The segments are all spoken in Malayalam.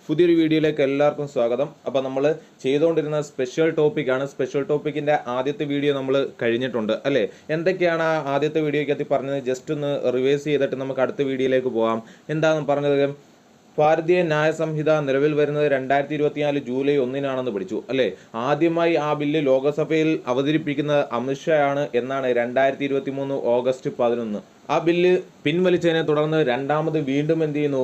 പുതിയൊരു വീഡിയോയിലേക്ക് എല്ലാവർക്കും സ്വാഗതം. അപ്പോൾ നമ്മൾ ചെയ്തുകൊണ്ടിരുന്ന സ്പെഷ്യൽ ടോപ്പിക്കാണ്. സ്പെഷ്യൽ ടോപ്പിക്കിൻ്റെ ആദ്യത്തെ വീഡിയോ നമ്മൾ കഴിഞ്ഞിട്ടുണ്ട് അല്ലേ? എന്തൊക്കെയാണ് ആ ആദ്യത്തെ വീഡിയോയ്ക്കകത്ത് പറഞ്ഞത്? ജസ്റ്റ് ഒന്ന് റിവേഴ്സ് ചെയ്തിട്ട് നമുക്ക് അടുത്ത വീഡിയോയിലേക്ക് പോകാം. എന്താണ് പറഞ്ഞത്? ഭാരതീയ ന്യായ സംഹിത നിലവിൽ വരുന്നത് 2024 ജൂലൈ 1 പഠിച്ചു അല്ലേ? ആദ്യമായി ആ ബില്ല് ലോകസഭയിൽ അവതരിപ്പിക്കുന്നത് അമിത്ഷായാണ് എന്നാണ് 2023 ഓഗസ്റ്റ് 11. ആ ബില്ല് പിൻവലിച്ചതിനെ തുടർന്ന് രണ്ടാമത് വീണ്ടും എന്ത് ചെയ്യുന്നു?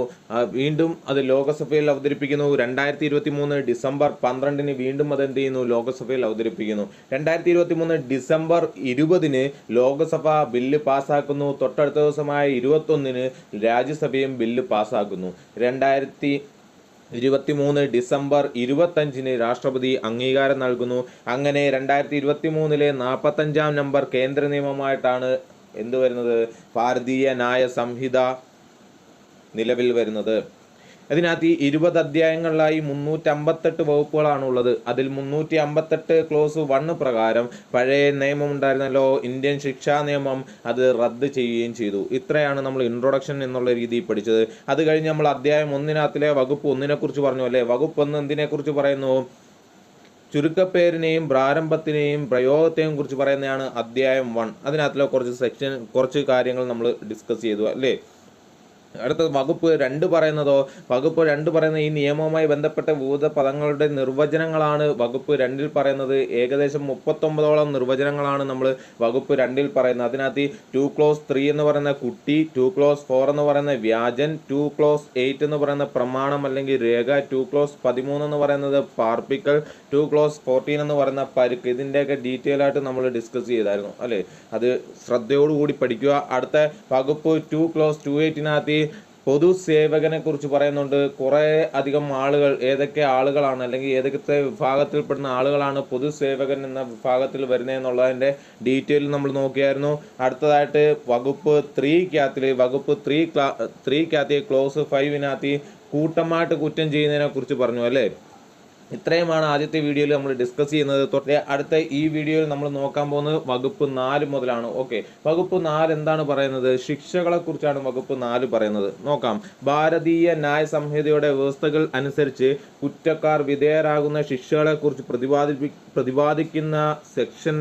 വീണ്ടും അത് ലോകസഭയിൽ അവതരിപ്പിക്കുന്നു. 2023 ഡിസംബർ 12 വീണ്ടും അത് എന്ത് ചെയ്യുന്നു? ലോകസഭയിൽ അവതരിപ്പിക്കുന്നു. 2023 ഡിസംബർ 20 ലോകസഭ ബില്ല് പാസ്സാക്കുന്നു. തൊട്ടടുത്ത ദിവസമായ 21 രാജ്യസഭയും ബില്ല് പാസ്സാക്കുന്നു. 2023 ഡിസംബർ 25 രാഷ്ട്രപതി അംഗീകാരം നൽകുന്നു. അങ്ങനെ 2023 45-ാം നമ്പർ കേന്ദ്ര നിയമമായിട്ടാണ് എന്ത് വരുന്നത്? ഭാരതീയ ന്യായ സംഹിത നിലവിൽ വരുന്നത്. അതിനകത്ത് 20 അധ്യായങ്ങളിലായി 358 വകുപ്പുകളാണുള്ളത്. അതിൽ 358 ക്ലോസ് 1 പ്രകാരം പഴയ നിയമം ഉണ്ടായിരുന്നല്ലോ, ഇന്ത്യൻ ശിക്ഷാ നിയമം, അത് റദ്ദ് ചെയ്യുകയും ചെയ്തു. ഇത്രയാണ് നമ്മൾ ഇൻട്രൊഡക്ഷൻ എന്നുള്ള രീതിയിൽ പഠിച്ചത്. അത് കഴിഞ്ഞ് നമ്മൾ അധ്യായം 1 വകുപ്പ് 1 കുറിച്ച് പറഞ്ഞു അല്ലേ? വകുപ്പ് 1 എന്തിനെക്കുറിച്ച് പറയുന്നു? ചുരുക്കപ്പേരിനെയും പ്രാരംഭത്തിനെയും പ്രയോഗത്തെയും കുറിച്ച് പറയുന്നതാണ് അധ്യായം 1. അതിനകത്തിലെ കുറച്ച് കാര്യങ്ങൾ നമ്മൾ ഡിസ്കസ് ചെയ്തു അല്ലേ? അടുത്ത വകുപ്പ് 2 പറയുന്നതോ? വകുപ്പ് 2 പറയുന്ന ഈ നിയമവുമായി ബന്ധപ്പെട്ട വിവിധ പദങ്ങളുടെ നിർവചനങ്ങളാണ് വകുപ്പ് 2 പറയുന്നത്. ഏകദേശം 39ഓളം നിർവചനങ്ങളാണ് നമ്മൾ വകുപ്പ് 2 പറയുന്നത്. അതിനകത്ത് 2 ക്ലോസ് 3 എന്ന് പറയുന്ന കുട്ടി, 2 ക്ലോസ് 4 എന്ന് പറയുന്ന വ്യാജൻ, 2 ക്ലോസ് 8 എന്ന് പറയുന്ന പ്രമാണം അല്ലെങ്കിൽ രേഖ, 2 ക്ലോസ് 13 എന്ന് പറയുന്നത് പാർപ്പിക്കൽ, 2 ക്ലോസ് 14 എന്ന് പറയുന്ന പരുക്ക്. ഇതിൻ്റെയൊക്കെ ഡീറ്റെയിൽ ആയിട്ട് നമ്മൾ ഡിസ്കസ് ചെയ്തായിരുന്നു അല്ലേ? അത് ശ്രദ്ധയോടുകൂടി പഠിക്കുക. അടുത്ത വകുപ്പ് 2 ക്ലോസ് 28 പൊതുസേവകനെ കുറിച്ച് പറയുന്നുണ്ട്. കുറേ അധികം ആളുകൾ, ഏതൊക്കെ ആളുകളാണ് അല്ലെങ്കിൽ ഏതൊക്കെ വിഭാഗത്തിൽപ്പെടുന്ന ആളുകളാണ് പൊതുസേവകൻ എന്ന വിഭാഗത്തിൽ വരുന്നതെന്നുള്ളതിൻ്റെ ഡീറ്റെയിൽ നമ്മൾ നോക്കിയായിരുന്നു. അടുത്തതായിട്ട് വകുപ്പ് 3 ക്ലോസ് 5 കൂട്ടമായിട്ട് കുറ്റം ചെയ്യുന്നതിനെ കുറിച്ച് പറഞ്ഞു അല്ലേ? ഇത്രയുമാണ് ആദ്യത്തെ വീഡിയോയിൽ നമ്മൾ ഡിസ്കസ് ചെയ്യുന്നത്. അടുത്ത ഈ വീഡിയോയിൽ നമ്മൾ നോക്കാൻ പോകുന്നത് വകുപ്പ് 4 മുതലാണ്. ഓക്കെ, വകുപ്പ് 4 എന്താണ് പറയുന്നത്? ശിക്ഷകളെ കുറിച്ചാണ് വകുപ്പ് 4 പറയുന്നത്. നോക്കാം. ഭാരതീയ ന്യായ സംഹിതയുടെ വ്യവസ്ഥകൾ അനുസരിച്ച് കുറ്റക്കാർ വിധേയരാകുന്ന ശിക്ഷകളെ കുറിച്ച് പ്രതിപാദിക്കുന്ന സെക്ഷൻ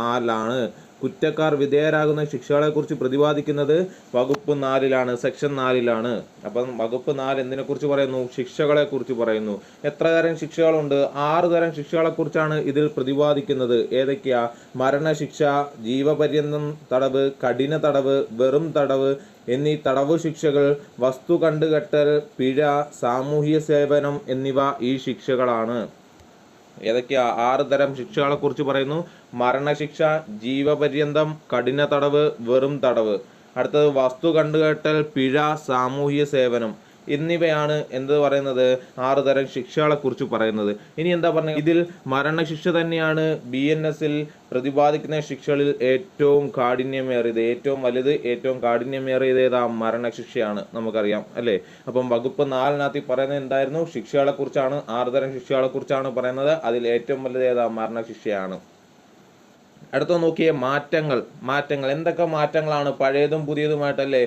4 കുറ്റക്കാർ വിധേയരാകുന്ന ശിക്ഷകളെക്കുറിച്ച് പ്രതിപാദിക്കുന്നത് വകുപ്പ് 4 സെക്ഷൻ 4. അപ്പം വകുപ്പ് 4 എന്തിനെ കുറിച്ച് പറയുന്നു? ശിക്ഷകളെ കുറിച്ച് പറയുന്നു. എത്ര തരം ശിക്ഷകളുണ്ട്? 6 തരം ശിക്ഷകളെക്കുറിച്ചാണ് ഇതിൽ പ്രതിപാദിക്കുന്നത്. ഏതൊക്കെയാ? മരണശിക്ഷ, ജീവപര്യന്തം തടവ്, കഠിന തടവ്, വെറും തടവ് എന്നീ തടവു ശിക്ഷകൾ, വസ്തു കണ്ടുകെട്ടൽ, പിഴ, സാമൂഹ്യ സേവനം എന്നിവ ഈ ശിക്ഷകളാണ്. ഏതൊക്കെയാ? 6 തരം ശിക്ഷകളെ കുറിച്ച് പറയുന്നു. മരണശിക്ഷ, ജീവപര്യന്തം, കഠിന തടവ്, വെറും തടവ്. അടുത്തത് വസ്തു കണ്ടുകെട്ടൽ, പിഴ, സാമൂഹ്യ സേവനം എന്നിവയാണ് എന്ത് പറയുന്നത്? 6 തരം ശിക്ഷകളെ കുറിച്ച് പറയുന്നത്. ഇനി എന്താ പറഞ്ഞത്? ഇതിൽ മരണശിക്ഷ തന്നെയാണ് BNS-ൽ പ്രതിപാദിക്കുന്ന ശിക്ഷകളിൽ ഏറ്റവും കാഠിന്യമേറിയത്. ഏറ്റവും വലുത്, ഏറ്റവും കാഠിന്യമേറിയത് ഏതാ? മരണശിക്ഷയാണ്, നമുക്കറിയാം അല്ലേ? അപ്പം വകുപ്പ് 4 പറയുന്നത് എന്തായിരുന്നു? ശിക്ഷകളെ കുറിച്ചാണ്. 6 തരം ശിക്ഷകളെ കുറിച്ചാണ് പറയുന്നത്. അതിൽ ഏറ്റവും വലുത് ഏതാ? മരണശിക്ഷയാണ്. അടുത്ത നോക്കിയേ, മാറ്റങ്ങൾ എന്തൊക്കെ മാറ്റങ്ങളാണ് പഴയതും പുതിയതുമായിട്ടല്ലേ?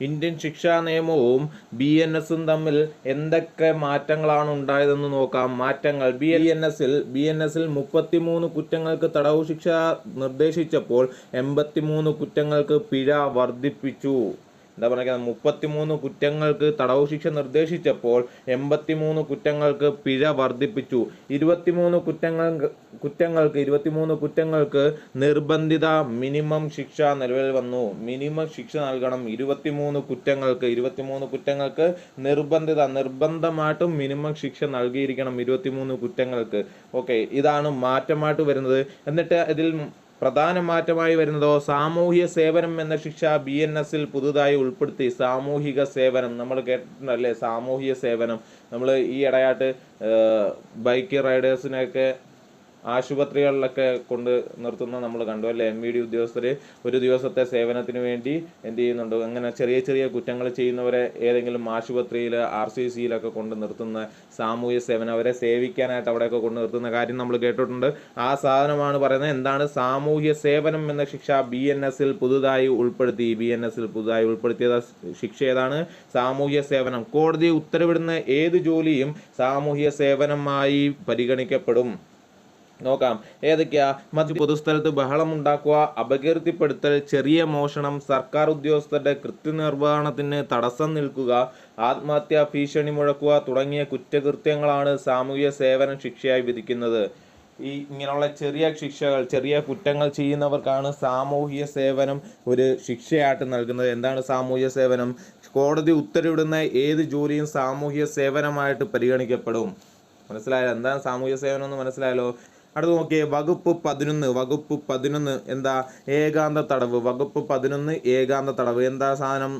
ഇന്ത്യൻ ശിക്ഷാ നിയമവും BNS-ഉം തമ്മിൽ എന്തൊക്കെ മാറ്റങ്ങളാണ് ഉണ്ടായതെന്ന് നോക്കാം. മാറ്റങ്ങൾ. BNS-ൽ 33 കുറ്റങ്ങൾക്ക് തടവു ശിക്ഷ നിർദ്ദേശിച്ചപ്പോൾ 83 കുറ്റങ്ങൾക്ക് പിഴ വർദ്ധിപ്പിച്ചു. എന്താ പറയുക? 33 കുറ്റങ്ങൾക്ക് തടവു ശിക്ഷ നിർദ്ദേശിച്ചപ്പോൾ 83 കുറ്റങ്ങൾക്ക് പിഴ വർദ്ധിപ്പിച്ചു. 23 കുറ്റങ്ങൾക്ക് നിർബന്ധിത മിനിമം ശിക്ഷ നിലവിൽ വന്നു. മിനിമം ശിക്ഷ നൽകണം 23 കുറ്റങ്ങൾക്ക് നിർബന്ധമായിട്ടും മിനിമം ശിക്ഷ നൽകിയിരിക്കണം 23 കുറ്റങ്ങൾക്ക്. ഓക്കെ, ഇതാണ് മാറ്റമായിട്ട് വരുന്നത്. എന്നിട്ട് ഇതിൽ പ്രധാന മാറ്റമായി വരുന്നതോ? സാമൂഹ്യ സേവനം എന്ന ശിക്ഷ BNS-ൽ പുതുതായി ഉൾപ്പെടുത്തി. സാമൂഹിക സേവനം നമ്മൾ കേട്ടിട്ടുണ്ടല്ലേ? സാമൂഹിക സേവനം നമ്മൾ ഈ ഇടയായിട്ട് ബൈക്ക് റൈഡേഴ്സിനൊക്കെ ആശുപത്രികളിലൊക്കെ കൊണ്ട് നിർത്തുന്ന നമ്മൾ കണ്ടു അല്ലേ. MVD ഉദ്യോഗസ്ഥർ ഒരു ദിവസത്തെ സേവനത്തിന് വേണ്ടി എന്ത് ചെയ്യുന്നുണ്ട്, അങ്ങനെ ചെറിയ ചെറിയ കുറ്റങ്ങൾ ചെയ്യുന്നവരെ ഏതെങ്കിലും ആശുപത്രിയിൽ RCCയിലൊക്കെ കൊണ്ട് നിർത്തുന്ന സാമൂഹ്യ സേവനം, അവരെ സേവിക്കാനായിട്ട് അവിടെയൊക്കെ കൊണ്ട് നിർത്തുന്ന കാര്യം നമ്മൾ കേട്ടിട്ടുണ്ട്. ആ സാധനമാണ് പറയുന്നത് എന്താണ് സാമൂഹ്യ സേവനം എന്ന ശിക്ഷ BNSൽ പുതുതായി ഉൾപ്പെടുത്തി. BNSൽ പുതുതായി ഉൾപ്പെടുത്തിയ ശിക്ഷ ഏതാണ്? സാമൂഹ്യ സേവനം. കോടതി ഉത്തരവിടുന്ന ഏത് ജോലിയും സാമൂഹ്യ സേവനമായി പരിഗണിക്കപ്പെടും. നോക്കാം ഏതൊക്കെയാ. പൊതുസ്ഥലത്ത് ബഹളമുണ്ടാക്കുക, അപകീർത്തിപ്പെടുത്തൽ, ചെറിയ മോഷണം, സർക്കാർ ഉദ്യോഗസ്ഥരുടെ കൃത്യനിർവഹണത്തിന് തടസ്സം നിൽക്കുക, ആത്മഹത്യാ ഭീഷണി മുഴക്കുക തുടങ്ങിയ കുറ്റകൃത്യങ്ങളാണ് സാമൂഹ്യ സേവന ശിക്ഷയായി വിധിക്കുന്നത്. ഈ ഇങ്ങനെയുള്ള ചെറിയ ശിക്ഷകൾ, ചെറിയ കുറ്റങ്ങൾ ചെയ്യുന്നവർക്കാണ് സാമൂഹ്യ സേവനം ഒരു ശിക്ഷയായിട്ട് നൽകുന്നത്. എന്താണ് സാമൂഹ്യ സേവനം? കോടതി ഉത്തരവിടുന്ന ഏത് ജോലിയും സാമൂഹ്യ സേവനമായിട്ട് പരിഗണിക്കപ്പെടും. മനസ്സിലായോ എന്താണ് സാമൂഹ്യ സേവനം എന്ന്? മനസ്സിലായല്ലോ. അടുത്ത് നോക്കിയേ, വകുപ്പ് 11 എന്താ? ഏകാന്ത തടവ്. വകുപ്പ് 11 ഏകാന്ത തടവ്. എന്താ സാധനം?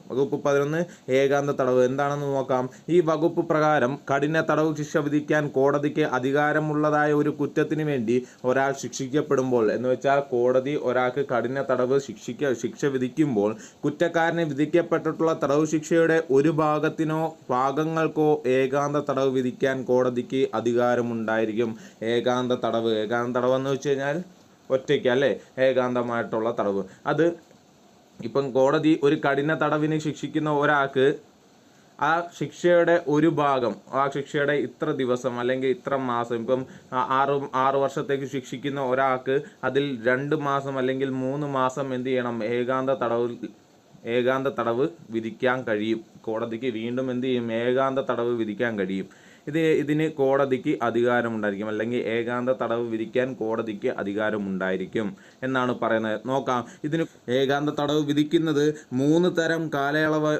വകുപ്പ് 11 ഏകാന്ത തടവ് എന്താണെന്ന് നോക്കാം. ഈ വകുപ്പ് പ്രകാരം കഠിന തടവ് ശിക്ഷ വിധിക്കാൻ കോടതിക്ക് അധികാരമുള്ളതായ ഒരു കുറ്റത്തിന് വേണ്ടി ഒരാൾ ശിക്ഷിക്കപ്പെടുമ്പോൾ, എന്ന് വെച്ചാൽ കോടതി ഒരാൾക്ക് കഠിന തടവ് ശിക്ഷ വിധിക്കുമ്പോൾ കുറ്റക്കാരന് വിധിക്കപ്പെട്ടിട്ടുള്ള തടവ് ശിക്ഷയുടെ ഒരു ഭാഗത്തിനോ ഭാഗങ്ങൾക്കോ ഏകാന്ത തടവ് വിധിക്കാൻ കോടതിക്ക് അധികാരമുണ്ടായിരിക്കും. ഏകാന്ത തടവ് എന്ന് വെച്ച് കഴിഞ്ഞാൽ ഒറ്റയ്ക്ക് അല്ലേ, ഏകാന്തമായിട്ടുള്ള തടവ്. അത് ഇപ്പം കോടതി ഒരു കഠിന തടവിന് ശിക്ഷിക്കുന്ന ഒരാൾക്ക് ആ ശിക്ഷയുടെ ഒരു ഭാഗം, ആ ശിക്ഷയുടെ ഇത്ര ദിവസം അല്ലെങ്കിൽ ഇത്ര മാസം, ഇപ്പം 6 വർഷത്തേക്ക് ശിക്ഷിക്കുന്ന ഒരാൾക്ക് അതിൽ 2 മാസം അല്ലെങ്കിൽ 3 മാസം എന്ത് ചെയ്യണം? ഏകാന്ത തടവ് വിധിക്കാൻ കഴിയും. കോടതിക്ക് വീണ്ടും എന്ത് ചെയ്യും? ഏകാന്ത തടവ് വിധിക്കാൻ കഴിയും. ഇതിന് കോടതിക്ക് അധികാരമുണ്ടായിരിക്കും, അല്ലെങ്കിൽ ഏകാന്ത തടവ് വിധിക്കാൻ കോടതിക്ക് അധികാരമുണ്ടായിരിക്കും എന്നാണ് പറയുന്നത്. നോക്കാം, ഇതിന് ഏകാന്ത തടവ് വിധിക്കുന്നത് 3 തരം കാലയളവ്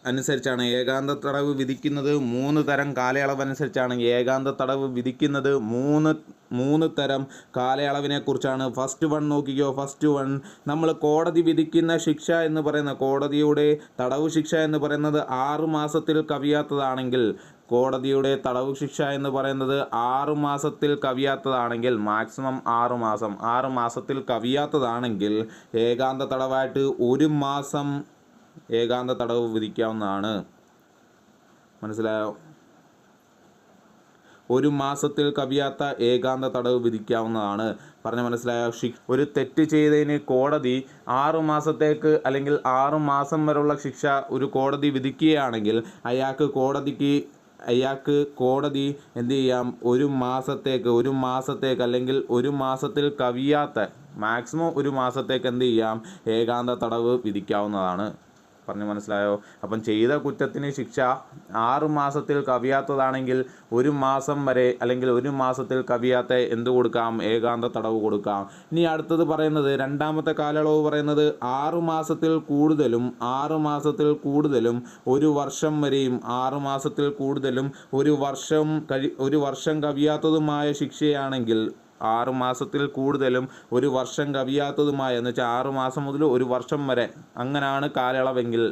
അനുസരിച്ചാണ്. ഏകാന്ത തടവ് വിധിക്കുന്നത് 3 തരം കാലയളവ് അനുസരിച്ചാണ്. ഏകാന്ത തടവ് വിധിക്കുന്നത് 3 തരം കാലയളവിനെ കുറിച്ചാണ്. ഫസ്റ്റ് വൺ നോക്കിക്കോ. ഫസ്റ്റ് വൺ, നമ്മൾ കോടതി വിധിക്കുന്ന ശിക്ഷ എന്ന് പറയുന്ന, കോടതിയുടെ തടവ് ശിക്ഷ എന്ന് പറയുന്നത് 6 മാസത്തിൽ കവിയാത്തതാണെങ്കിൽ, കോടതിയുടെ തടവ് ശിക്ഷ എന്ന് പറയുന്നത് 6 മാസത്തിൽ കവിയാത്തതാണെങ്കിൽ, മാക്സിമം 6 മാസത്തിൽ കവിയാത്തതാണെങ്കിൽ ഏകാന്ത തടവായിട്ട് 1 മാസം ഏകാന്ത തടവ് വിധിക്കാവുന്നതാണ്. മനസ്സിലായോ? 1 മാസത്തിൽ കവിയാത്ത ഏകാന്ത തടവ് വിധിക്കാവുന്നതാണ്. പറഞ്ഞ മനസ്സിലായോ? ഒരു തെറ്റ് ചെയ്തതിന് കോടതി 6 മാസത്തേക്ക് അല്ലെങ്കിൽ 6 മാസം വരെയുള്ള ശിക്ഷ ഒരു കോടതി വിധിക്കുകയാണെങ്കിൽ അയാൾക്ക് കോടതി എന്ത് ചെയ്യാം? 1 മാസത്തേക്ക് അല്ലെങ്കിൽ 1 മാസത്തിൽ കവിയാത്ത, മാക്സിമം 1 മാസത്തേക്ക് എന്ത് ചെയ്യാം? ഏകാന്ത തടവ് വിധിക്കാവുന്നതാണ്. പറഞ്ഞു മനസ്സിലായോ? അപ്പം ചെയ്ത കുറ്റത്തിന് ശിക്ഷ 6 മാസത്തിൽ കവിയാത്തതാണെങ്കിൽ 1 മാസം വരെ അല്ലെങ്കിൽ 1 മാസത്തിൽ കവിയാത്ത എന്ത് കൊടുക്കാം? ഏകാന്ത തടവ് കൊടുക്കാം. ഇനി അടുത്തത് പറയുന്നത്, രണ്ടാമത്തെ കാലയളവ് പറയുന്നത് 6 മാസത്തിൽ കൂടുതലും 1 വർഷം വരെയും, 6 മാസത്തിൽ കൂടുതലും 1 വർഷം കവിയാത്തതുമായ ശിക്ഷയാണെങ്കിൽ, 6 മാസത്തിൽ കൂടുതലും 1 വർഷം കവിയാത്തതുമായ, എന്ന് വെച്ചാൽ 6 മാസം മുതൽ 1 വർഷം വരെ, അങ്ങനെയാണ് കാലയളവെങ്കിൽ,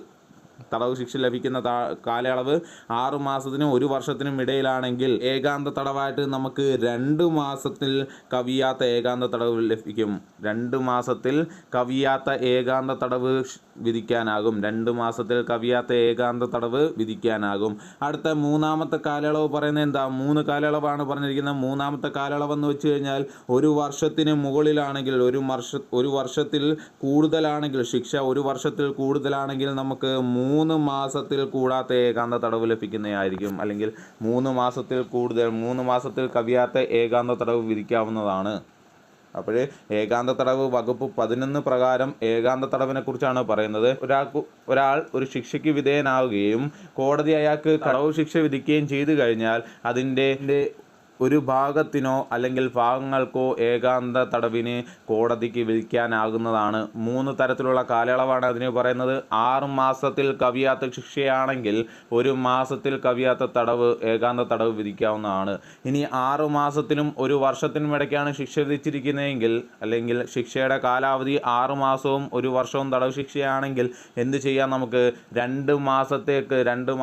തടവ് ശിക്ഷ ലഭിക്കുന്ന കാലയളവ് 6 മാസത്തിനും 1 വർഷത്തിനും ഇടയിലാണെങ്കിൽ ഏകാന്ത തടവായിട്ട് നമുക്ക് 2 മാസത്തിൽ കവിയാത്ത ഏകാന്ത തടവ് ലഭിക്കും. 2 മാസത്തിൽ കവിയാത്ത ഏകാന്ത തടവ് വിധിക്കാനാകും. 2 മാസത്തിൽ കവിയാത്ത ഏകാന്ത തടവ് വിധിക്കാനാകും. അടുത്ത മൂന്നാമത്തെ കാലയളവ് പറയുന്നത് എന്താ? 3 കാലയളവാണ് പറഞ്ഞിരിക്കുന്നത്. മൂന്നാമത്തെ കാലയളവ് എന്ന് വെച്ച് കഴിഞ്ഞാൽ 1 വർഷത്തിന് മുകളിലാണെങ്കിൽ, 1 വർഷത്തിൽ കൂടുതലാണെങ്കിൽ, ശിക്ഷ 1 വർഷത്തിൽ കൂടുതലാണെങ്കിൽ നമുക്ക് 3 മാസത്തിൽ കൂടാത്ത ഏകാന്ത തടവ് ലഭിക്കുന്നതായിരിക്കും. അല്ലെങ്കിൽ 3 മാസത്തിൽ കവിയാത്ത ഏകാന്ത തടവ് വിധിക്കാവുന്നതാണ്. അപ്പോൾ ഏകാന്ത തടവ് വകുപ്പ് 11 പ്രകാരം ഏകാന്ത തടവിനെ കുറിച്ചാണ് പറയുന്നത്. ഒരാൾ ഒരു ശിക്ഷയ്ക്ക് വിധേയനാവുകയും കോടതി അയാൾക്ക് തടവ് ശിക്ഷ വിധിക്കുകയും ചെയ്തു കഴിഞ്ഞാൽ അതിൻ്റെ ഒരു ഭാഗത്തിനോ അല്ലെങ്കിൽ ഭാഗങ്ങൾക്കോ ഏകാന്ത തടവിന് കോടതിക്ക് വിധിക്കാനാകുന്നതാണ്. 3 തരത്തിലുള്ള കാലയളവാണ് അതിന് പറയുന്നത്. 6 മാസത്തിൽ കവിയാത്ത ശിക്ഷയാണെങ്കിൽ 1 മാസത്തിൽ കവിയാത്ത ഏകാന്ത തടവ് വിധിക്കാവുന്നതാണ്. ഇനി 6 മാസത്തിനും 1 വർഷത്തിനും ഇടയ്ക്കാണ് ശിക്ഷ വിധിച്ചിരിക്കുന്നതെങ്കിൽ, അല്ലെങ്കിൽ ശിക്ഷയുടെ കാലാവധി 6 മാസവും 1 വർഷവും തടവ് ശിക്ഷയാണെങ്കിൽ എന്ത് ചെയ്യാം? നമുക്ക് 2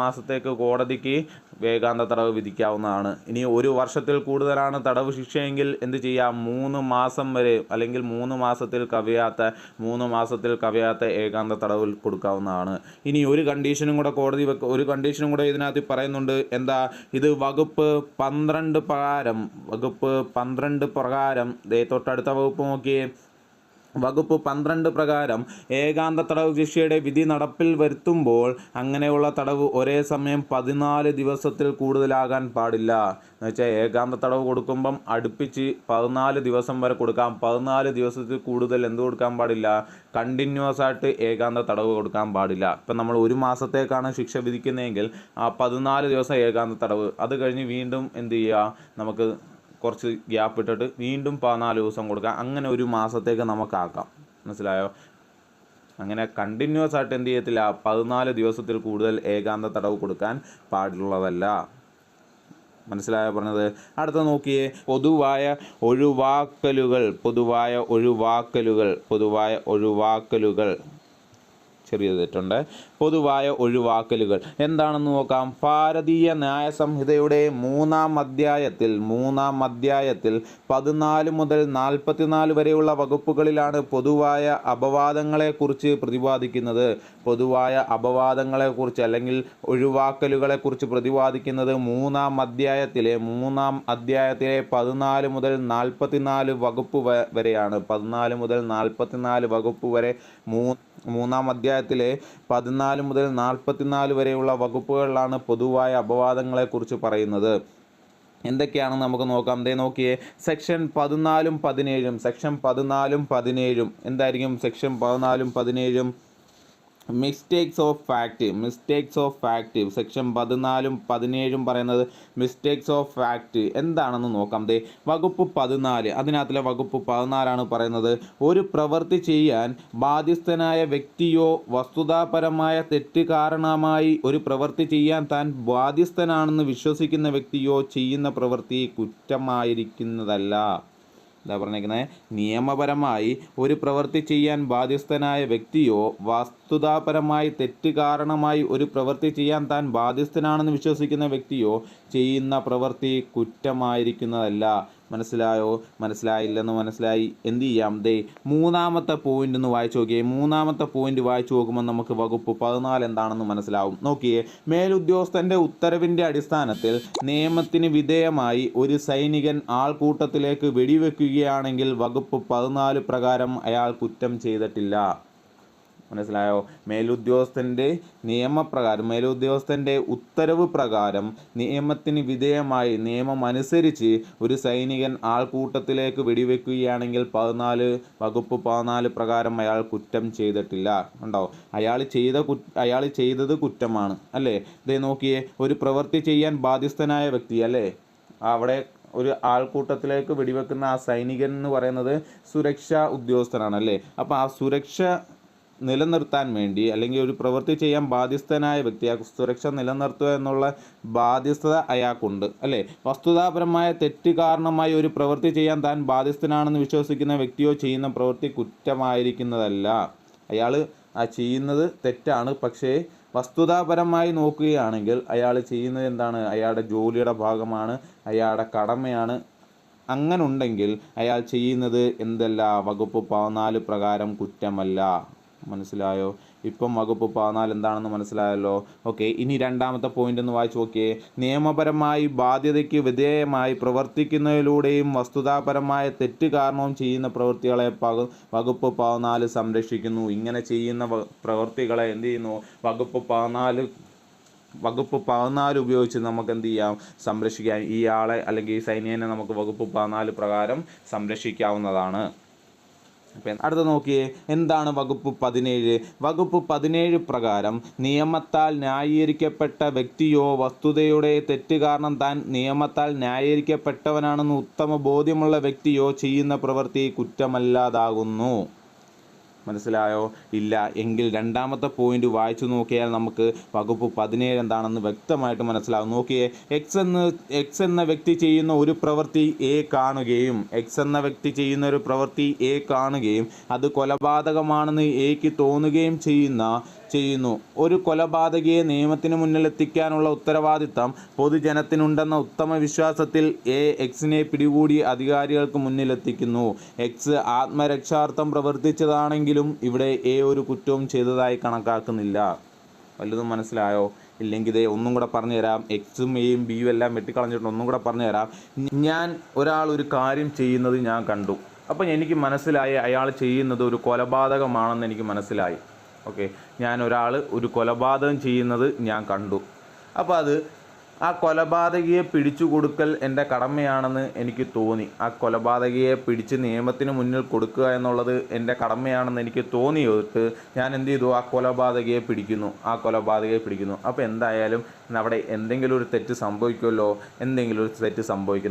മാസത്തേക്ക് കോടതിക്ക് ഏകാന്ത തടവ് വിധിക്കാവുന്നതാണ്. ഇനി 1 വർഷത്തിന് കൂടുതലാണ് തടവ് ശിക്ഷയെങ്കിൽ എന്ത് ചെയ്യാം? 3 മാസം വരെ അല്ലെങ്കിൽ 3 മാസത്തിൽ കവിയാത്ത ഏകാന്ത തടവിൽ കൊടുക്കാവുന്നതാണ്. ഇനി ഒരു കണ്ടീഷനും കൂടെ ഇതിനകത്ത് പറയുന്നുണ്ട്. എന്താ? ഇത് വകുപ്പ് 12 പ്രകാരം തൊട്ടടുത്ത വകുപ്പ് നോക്കിയേ. വകുപ്പ് 12 പ്രകാരം ഏകാന്ത തടവ് ശിക്ഷയുടെ വിധി നടപ്പിൽ വരുത്തുമ്പോൾ അങ്ങനെയുള്ള തടവ് ഒരേ സമയം 14 ദിവസത്തിൽ കൂടുതലാകാൻ പാടില്ല. എന്നുവെച്ചാൽ ഏകാന്ത തടവ് കൊടുക്കുമ്പം അടുപ്പിച്ച് 14 ദിവസം വരെ കൊടുക്കാം. 14 ദിവസത്തിൽ കൂടുതൽ എന്ത് കൊടുക്കാൻ പാടില്ല? കണ്ടിന്യൂസ് ആയിട്ട് ഏകാന്ത തടവ് കൊടുക്കാൻ പാടില്ല. ഇപ്പം നമ്മൾ 1 മാസത്തേക്കാണ് ശിക്ഷ വിധിക്കുന്നതെങ്കിൽ ആ 14 ദിവസം ഏകാന്ത തടവ്, അത് കഴിഞ്ഞ് വീണ്ടും എന്ത് ചെയ്യുക? നമുക്ക് കുറച്ച് ഗ്യാപ്പ് ഇട്ടിട്ട് വീണ്ടും 14 ദിവസം കൊടുക്കാം. അങ്ങനെ 1 മാസത്തേക്ക് നമുക്കാക്കാം. മനസ്സിലായോ? അങ്ങനെ കണ്ടിന്യൂസ് ആയിട്ട് എന്ത് ചെയ്യത്തില്ല? 14 ദിവസത്തിൽ കൂടുതൽ ഏകാന്ത തടവ് കൊടുക്കാൻ പാടുള്ളതല്ല. മനസ്സിലായോ പറഞ്ഞത്? അടുത്ത നോക്കിയേ. പൊതുവായ ഒഴിവാക്കലുകൾ ചെറിയ തെറ്റുണ്ട്. പൊതുവായ ഒഴിവാക്കലുകൾ എന്താണെന്ന് നോക്കാം. ഭാരതീയ ന്യായ സംഹിതയുടെ 3-ാം അധ്യായത്തിൽ 14 മുതൽ 44 വരെയുള്ള വകുപ്പുകളിലാണ് പൊതുവായ അപവാദങ്ങളെക്കുറിച്ച് പ്രതിപാദിക്കുന്നത്. പൊതുവായ അപവാദങ്ങളെക്കുറിച്ച് അല്ലെങ്കിൽ ഒഴിവാക്കലുകളെക്കുറിച്ച് പ്രതിപാദിക്കുന്നത് 3-ാം അധ്യായത്തിലെ 14 മുതൽ 44 വകുപ്പ് വരെയാണ്. 14 മുതൽ 44 വകുപ്പ് വരെ 3-ാം അധ്യായത്തിലെ 14 മുതൽ 44 വരെയുള്ള വകുപ്പുകളിലാണ് പൊതുവായ അപവാദങ്ങളെക്കുറിച്ച് പറയുന്നത്. എന്തൊക്കെയാണെന്ന് നമുക്ക് നോക്കാം. നോക്കിയേ. സെക്ഷൻ 14-ഉം 17-ഉം എന്തായിരിക്കും? സെക്ഷൻ 14-ഉം 17-ഉം മിസ്റ്റേക്സ് ഓഫ് ഫാക്റ്റ്. സെക്ഷൻ 14-ഉം 17-ഉം പറയുന്നത് മിസ്റ്റേക്സ് ഓഫ് ഫാക്റ്റ് എന്താണെന്ന് നോക്കാം. വകുപ്പ് 14, അതിനകത്തിലെ വകുപ്പ് 14 പറയുന്നത്, ഒരു പ്രവൃത്തി ചെയ്യാൻ ബാധ്യസ്ഥനായ വ്യക്തിയോ വസ്തുതാപരമായ തെറ്റ് കാരണമായി ഒരു പ്രവൃത്തി ചെയ്യാൻ താൻ ബാധ്യസ്ഥനാണെന്ന് വിശ്വസിക്കുന്ന വ്യക്തിയോ ചെയ്യുന്ന പ്രവൃത്തി കുറ്റമായിരിക്കുന്നതല്ല. എന്താ പറഞ്ഞിരിക്കുന്നത്? നിയമപരമായി ഒരു പ്രവൃത്തി ചെയ്യാൻ ബാധ്യസ്ഥനായ വ്യക്തിയോ വസ്തുതാപരമായി തെറ്റ് കാരണമായി ഒരു പ്രവൃത്തി ചെയ്യാൻ താൻ ബാധ്യസ്ഥനാണെന്ന് വിശ്വസിക്കുന്ന വ്യക്തിയോ ചെയ്യുന്ന പ്രവൃത്തി കുറ്റമായിരിക്കുന്നതല്ല. മനസ്സിലായോ? മനസ്സിലായില്ലെന്ന് മനസ്സിലായി. എന്ത് ചെയ്യാം? 3-ാമത്തെ പോയിന്റ് ഒന്ന് വായിച്ചു നോക്കിയേ. 3-ാമത്തെ പോയിന്റ് വായിച്ചു നോക്കുമ്പോൾ നമുക്ക് വകുപ്പ് 14 എന്താണെന്ന് മനസ്സിലാവും. നോക്കിയേ. മേലുദ്യോഗസ്ഥന്റെ ഉത്തരവിന്റെ അടിസ്ഥാനത്തിൽ നിയമത്തിന് വിധേയമായി ഒരു സൈനികൻ ആൾക്കൂട്ടത്തിലേക്ക് വെടിവെക്കുകയാണെങ്കിൽ വകുപ്പ് 14 പ്രകാരം അയാൾ കുറ്റം ചെയ്തിട്ടില്ല. മനസ്സിലായോ? മേലുദ്യോഗസ്ഥൻ്റെ ഉത്തരവ് പ്രകാരം നിയമത്തിന് വിധേയമായി നിയമം അനുസരിച്ച് ഒരു സൈനികൻ ആൾക്കൂട്ടത്തിലേക്ക് വെടിവെക്കുകയാണെങ്കിൽ വകുപ്പ് 14 പ്രകാരം അയാൾ കുറ്റം ചെയ്തിട്ടില്ല. ഉണ്ടോ? അയാൾ ചെയ്തത് കുറ്റമാണ് അല്ലേ? നോക്കിയേ. ഒരു പ്രവൃത്തി ചെയ്യാൻ ബാധ്യസ്ഥനായ വ്യക്തി അല്ലേ? അവിടെ ഒരു ആൾക്കൂട്ടത്തിലേക്ക് വെടിവെക്കുന്ന ആ സൈനികൻ എന്ന് പറയുന്നത് സുരക്ഷാ ഉദ്യോഗസ്ഥനാണ് അല്ലേ? അപ്പോൾ ആ സുരക്ഷ നിലനിർത്താൻ വേണ്ടി അല്ലെങ്കിൽ ഒരു പ്രവൃത്തി ചെയ്യാൻ ബാധ്യസ്ഥനായ വ്യക്തി ആ സുരക്ഷ നിലനിർത്തുക എന്നുള്ള ബാധ്യസ്ഥത അയാൾക്കുണ്ട് അല്ലേ? വസ്തുതാപരമായ തെറ്റ് കാരണമായി ഒരു പ്രവൃത്തി ചെയ്യാൻ താൻ ബാധ്യസ്ഥനാണെന്ന് വിശ്വസിക്കുന്ന വ്യക്തിയോ ചെയ്യുന്ന പ്രവൃത്തി കുറ്റമായിരിക്കുന്നതല്ല. അയാൾ ആ ചെയ്യുന്നത് തെറ്റാണ്, പക്ഷേ വസ്തുതാപരമായി നോക്കുകയാണെങ്കിൽ അയാൾ ചെയ്യുന്നത് എന്താണ്? അയാളുടെ ജോലിയുടെ ഭാഗമാണ്, അയാളുടെ കടമയാണ്. അങ്ങനെ ഉണ്ടെങ്കിൽ അയാൾ ചെയ്യുന്നത് എന്തല്ല? വകുപ്പ് 14 പ്രകാരം കുറ്റമല്ല. മനസ്സിലായോ? ഇപ്പം വകുപ്പ് 14 എന്താണെന്ന് മനസ്സിലായല്ലോ. ഓക്കെ. ഇനി 2-ാമത്തെ പോയിന്റ് ഒന്ന് വായിച്ചു നോക്കിയേ. നിയമപരമായി ബാധ്യതയ്ക്ക് വിധേയമായി പ്രവർത്തിക്കുന്നതിലൂടെയും വസ്തുതാപരമായ തെറ്റ് കാരണവും ചെയ്യുന്ന പ്രവൃത്തികളെ വകുപ്പ് 14 സംരക്ഷിക്കുന്നു. ഇങ്ങനെ ചെയ്യുന്ന പ്രവൃത്തികളെ എന്ത് ചെയ്യുന്നു? വകുപ്പ് 14 ഉപയോഗിച്ച് നമുക്ക് എന്ത് ചെയ്യാം? സംരക്ഷിക്കാം. ഈ ആളെ അല്ലെങ്കിൽ ഈ സൈനികനെ നമുക്ക് വകുപ്പ് 14 പ്രകാരം സംരക്ഷിക്കാവുന്നതാണ്. അടുത്ത നോക്കിയേ. എന്താണ് വകുപ്പ് 17? വകുപ്പ് 17 പ്രകാരം നിയമത്താൽ ന്യായീകരിക്കപ്പെട്ട വ്യക്തിയോ വസ്തുതയുടെ തെറ്റ് കാരണം താൻ നിയമത്താൽ ന്യായീകരിക്കപ്പെട്ടവനാണെന്ന് ഉത്തമ ബോധ്യമുള്ള വ്യക്തിയോ ചെയ്യുന്ന പ്രവൃത്തി കുറ്റമല്ലാതാകുന്നു. മനസ്സിലായോ? ഇല്ല എങ്കിൽ 2-ാമത്തെ പോയിന്റ് വായിച്ചു നോക്കിയാൽ നമുക്ക് വകുപ്പ് 17 എന്താണെന്ന് വ്യക്തമായിട്ട് മനസ്സിലാവും. നോക്കിയേ. എക്സ് എന്ന വ്യക്തി ചെയ്യുന്ന ഒരു പ്രവൃത്തി എ കാണുകയും അത് കൊലപാതകമാണെന്ന് എക്ക് തോന്നുകയും ചെയ്യുന്ന ചെയ്യുന്നു. ഒരു കൊലപാതകിയെ നിയമത്തിന് മുന്നിലെത്തിക്കാനുള്ള ഉത്തരവാദിത്തം പൊതുജനത്തിനുണ്ടെന്ന ഉത്തമ വിശ്വാസത്തിൽ എക്സിനെ പിടികൂടി അധികാരികൾക്ക് മുന്നിലെത്തിക്കുന്നു. എക്സ് ആത്മരക്ഷാർത്ഥം പ്രവർത്തിച്ചതാണെങ്കിലും ഇവിടെ ഒരു കുറ്റവും ചെയ്തതായി കണക്കാക്കുന്നില്ല. വല്ലതും മനസ്സിലായോ? ഇല്ലെങ്കിൽ ഇതേ ഒന്നും കൂടെ പറഞ്ഞു തരാം. എക്സും എയും ബിയും എല്ലാം വെട്ടിക്കളഞ്ഞിട്ടുണ്ട്. ഒന്നും കൂടെ പറഞ്ഞു തരാം. ഞാൻ ഒരു കാര്യം ചെയ്യുന്നത് ഞാൻ കണ്ടു. അപ്പം എനിക്ക് മനസ്സിലായി അയാൾ ചെയ്യുന്നത് ഒരു കൊലപാതകമാണെന്ന് എനിക്ക് മനസ്സിലായി. ഓക്കെ, ഒരു കൊലപാതകം ചെയ്യുന്നത് ഞാൻ കണ്ടു. അപ്പോൾ ആ കൊലപാതകിയെ പിടിച്ചു കൊടുക്കൽ എൻ്റെ കടമയാണെന്ന് എനിക്ക് തോന്നി. ആ കൊലപാതകിയെ പിടിച്ച് നിയമത്തിന് മുന്നിൽ കൊടുക്കുക എന്നുള്ളത് എൻ്റെ കടമയാണെന്ന് എനിക്ക് തോന്നിയിട്ട് ഞാൻ എന്ത് ചെയ്തു? ആ കൊലപാതകിയെ പിടിക്കുന്നു. അപ്പോൾ എന്തായാലും അവിടെ എന്തെങ്കിലും ഒരു തെറ്റ് സംഭവിക്കുമല്ലോ.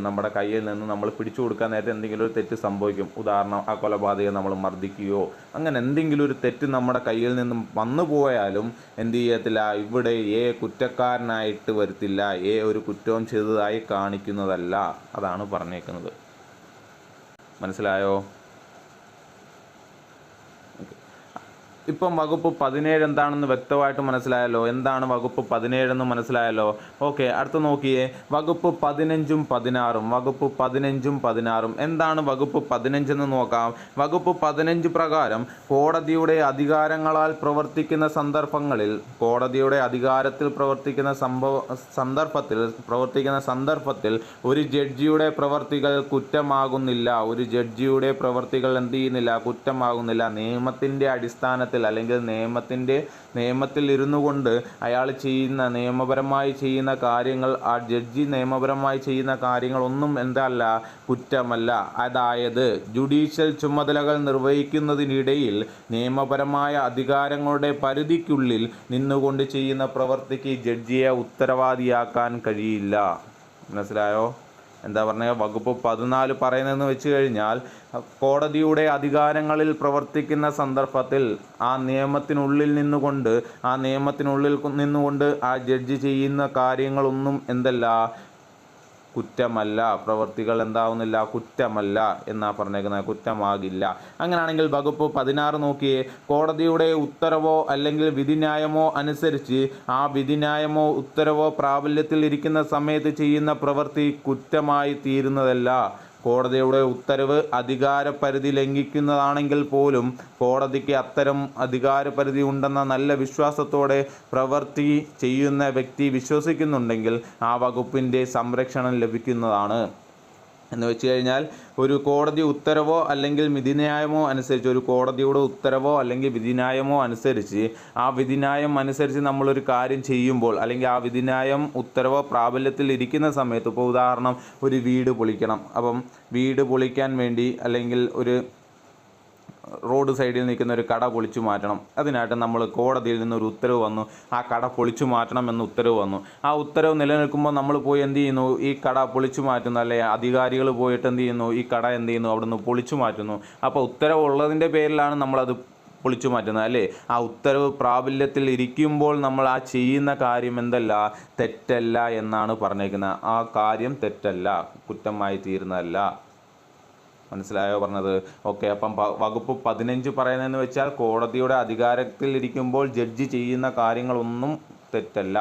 നമ്മുടെ കയ്യിൽ നിന്ന് നമ്മൾ പിടിച്ചു കൊടുക്കാൻ നേരത്തെ എന്തെങ്കിലും ഒരു തെറ്റ് സംഭവിക്കും. ഉദാഹരണം, ആ കൊലപാതകയെ നമ്മൾ മർദ്ദിക്കുകയോ അങ്ങനെ എന്തെങ്കിലും ഒരു തെറ്റ് നമ്മുടെ കയ്യിൽ നിന്നും വന്നു പോയാലും എന്ത് ചെയ്യത്തില്ല, ഇവിടെ കുറ്റക്കാരനായിട്ട് വരുത്തില്ല. ഒരു കുറ്റവും ചെയ്തതായി കാണിക്കുന്നതല്ല. അതാണ് പറഞ്ഞേക്കുന്നത്. മനസ്സിലായോ? ഇപ്പം വകുപ്പ് 17 എന്താണെന്ന് വ്യക്തമായിട്ട് മനസ്സിലായല്ലോ. എന്താണ് വകുപ്പ് 17 എന്ന് മനസ്സിലായല്ലോ. ഓക്കെ, അടുത്ത് നോക്കിയേ. വകുപ്പ് 15ഉം 16. എന്താണ് വകുപ്പ് 15 എന്ന് നോക്കാം. വകുപ്പ് 15 പ്രകാരം കോടതിയുടെ അധികാരങ്ങളാൽ പ്രവർത്തിക്കുന്ന സന്ദർഭങ്ങളിൽ ഒരു ജഡ്ജിയുടെ പ്രവർത്തികൾ എന്ത് ചെയ്യുന്നില്ല? കുറ്റമാകുന്നില്ല. നിയമത്തിൻ്റെ അടിസ്ഥാനത്തിൽ അല്ലെങ്കിൽ നിയമത്തിൽ ഇരുന്നു കൊണ്ട് അയാൾ നിയമപരമായി ചെയ്യുന്ന കാര്യങ്ങൾ, ആ ജഡ്ജി നിയമപരമായി ചെയ്യുന്ന കാര്യങ്ങളൊന്നും എന്തല്ല? കുറ്റമല്ല. അതായത് ജുഡീഷ്യൽ ചുമതലകൾ നിർവഹിക്കുന്നതിനിടയിൽ നിയമപരമായ അധികാരങ്ങളുടെ പരിധിക്കുള്ളിൽ നിന്നുകൊണ്ട് ചെയ്യുന്ന പ്രവൃത്തിക്ക് ജഡ്ജിയെ ഉത്തരവാദിയാക്കാൻ കഴിയില്ല. മനസ്സിലായോ? എന്താ പറഞ്ഞ വകുപ്പ് 14 പറയുന്നതെന്ന് വെച്ച് കഴിഞ്ഞാൽ കോടതിയുടെ അധികാരങ്ങളിൽ പ്രവർത്തിക്കുന്ന സന്ദർഭത്തിൽ ആ നിയമത്തിനുള്ളിൽ നിന്നുകൊണ്ട് ആ ജഡ്ജി ചെയ്യുന്ന കാര്യങ്ങളൊന്നും എന്തല്ല? കുറ്റമല്ല. പ്രവൃത്തികൾ എന്താവുന്നില്ല? കുറ്റമല്ല എന്നാ പറഞ്ഞേക്കുന്നത്. കുറ്റമാകില്ല. അങ്ങനെയാണെങ്കിൽ വകുപ്പ് 16 നോക്കിയേ. കോടതിയുടെ ഉത്തരവോ അല്ലെങ്കിൽ വിധിന്യായമോ അനുസരിച്ച് ആ വിധിന്യായമോ ഉത്തരവോ പ്രാബല്യത്തിൽ ഇരിക്കുന്ന സമയത്ത് ചെയ്യുന്ന പ്രവൃത്തി കുറ്റമായി തീരുന്നതല്ല. കോടതിയുടെ ഉത്തരവ് അധികാരപരിധി ലംഘിക്കുന്നതാണെങ്കിൽ പോലും കോടതിക്ക് അത്തരം അധികാരപരിധി ഉണ്ടെന്ന നല്ല വിശ്വാസത്തോടെ പ്രവൃത്തി ചെയ്യുന്ന വ്യക്തി വിശ്വസിക്കുന്നുണ്ടെങ്കിൽ ആ വകുപ്പിൻ്റെ സംരക്ഷണം ലഭിക്കുന്നതാണ്. എന്ന് വെച്ച് കഴിഞ്ഞാൽ ഒരു കോടതി ഉത്തരവോ അല്ലെങ്കിൽ വിധിന്യായമോ അനുസരിച്ച് ആ വിധിന്യായം അനുസരിച്ച് നമ്മളൊരു കാര്യം ചെയ്യുമ്പോൾ അല്ലെങ്കിൽ ആ വിധിന്യായം ഉത്തരവോ പ്രാബല്യത്തിൽ ഇരിക്കുന്ന സമയത്ത്, ഇപ്പോൾ ഉദാഹരണം ഒരു വീട് പൊളിക്കണം. അപ്പം വീട് പൊളിക്കാൻ വേണ്ടി അല്ലെങ്കിൽ ഒരു റോഡ് സൈഡിൽ നിൽക്കുന്ന ഒരു കട പൊളിച്ചു മാറ്റണം. അതിനായിട്ട് നമ്മൾ കോടതിയിൽ നിന്നൊരു ഉത്തരവ് വന്നു. ആ കട പൊളിച്ചു മാറ്റണമെന്ന് ഉത്തരവ് വന്നു. ആ ഉത്തരവ് നിലനിൽക്കുമ്പോൾ നമ്മൾ പോയി എന്ത് ചെയ്യുന്നു? ഈ കട പൊളിച്ചു മാറ്റുന്നു. അല്ലെ, അധികാരികൾ പോയിട്ട് എന്ത് ചെയ്യുന്നു? ഈ കട എന്ത് ചെയ്യുന്നു? അവിടെ നിന്ന് പൊളിച്ചു മാറ്റുന്നു. അപ്പോൾ ഉത്തരവ് ഉള്ളതിൻ്റെ പേരിലാണ് നമ്മളത് പൊളിച്ചു മാറ്റുന്നത്. അല്ലേ? ആ ഉത്തരവ് പ്രാബല്യത്തിൽ ഇരിക്കുമ്പോൾ നമ്മൾ ആ ചെയ്യുന്ന കാര്യം എന്തല്ല? തെറ്റല്ല എന്നാണ് പറഞ്ഞേക്കുന്നത്. ആ കാര്യം തെറ്റല്ല, കുറ്റമായി തീരുന്നതല്ല. മനസ്സിലായോ പറഞ്ഞത്? ഓക്കെ, അപ്പം വകുപ്പ് 15 പറയുന്നതെന്ന് വെച്ചാൽ കോടതിയുടെ അധികാരത്തിൽ ഇരിക്കുമ്പോൾ ജഡ്ജി ചെയ്യുന്ന കാര്യങ്ങളൊന്നും തെറ്റല്ല.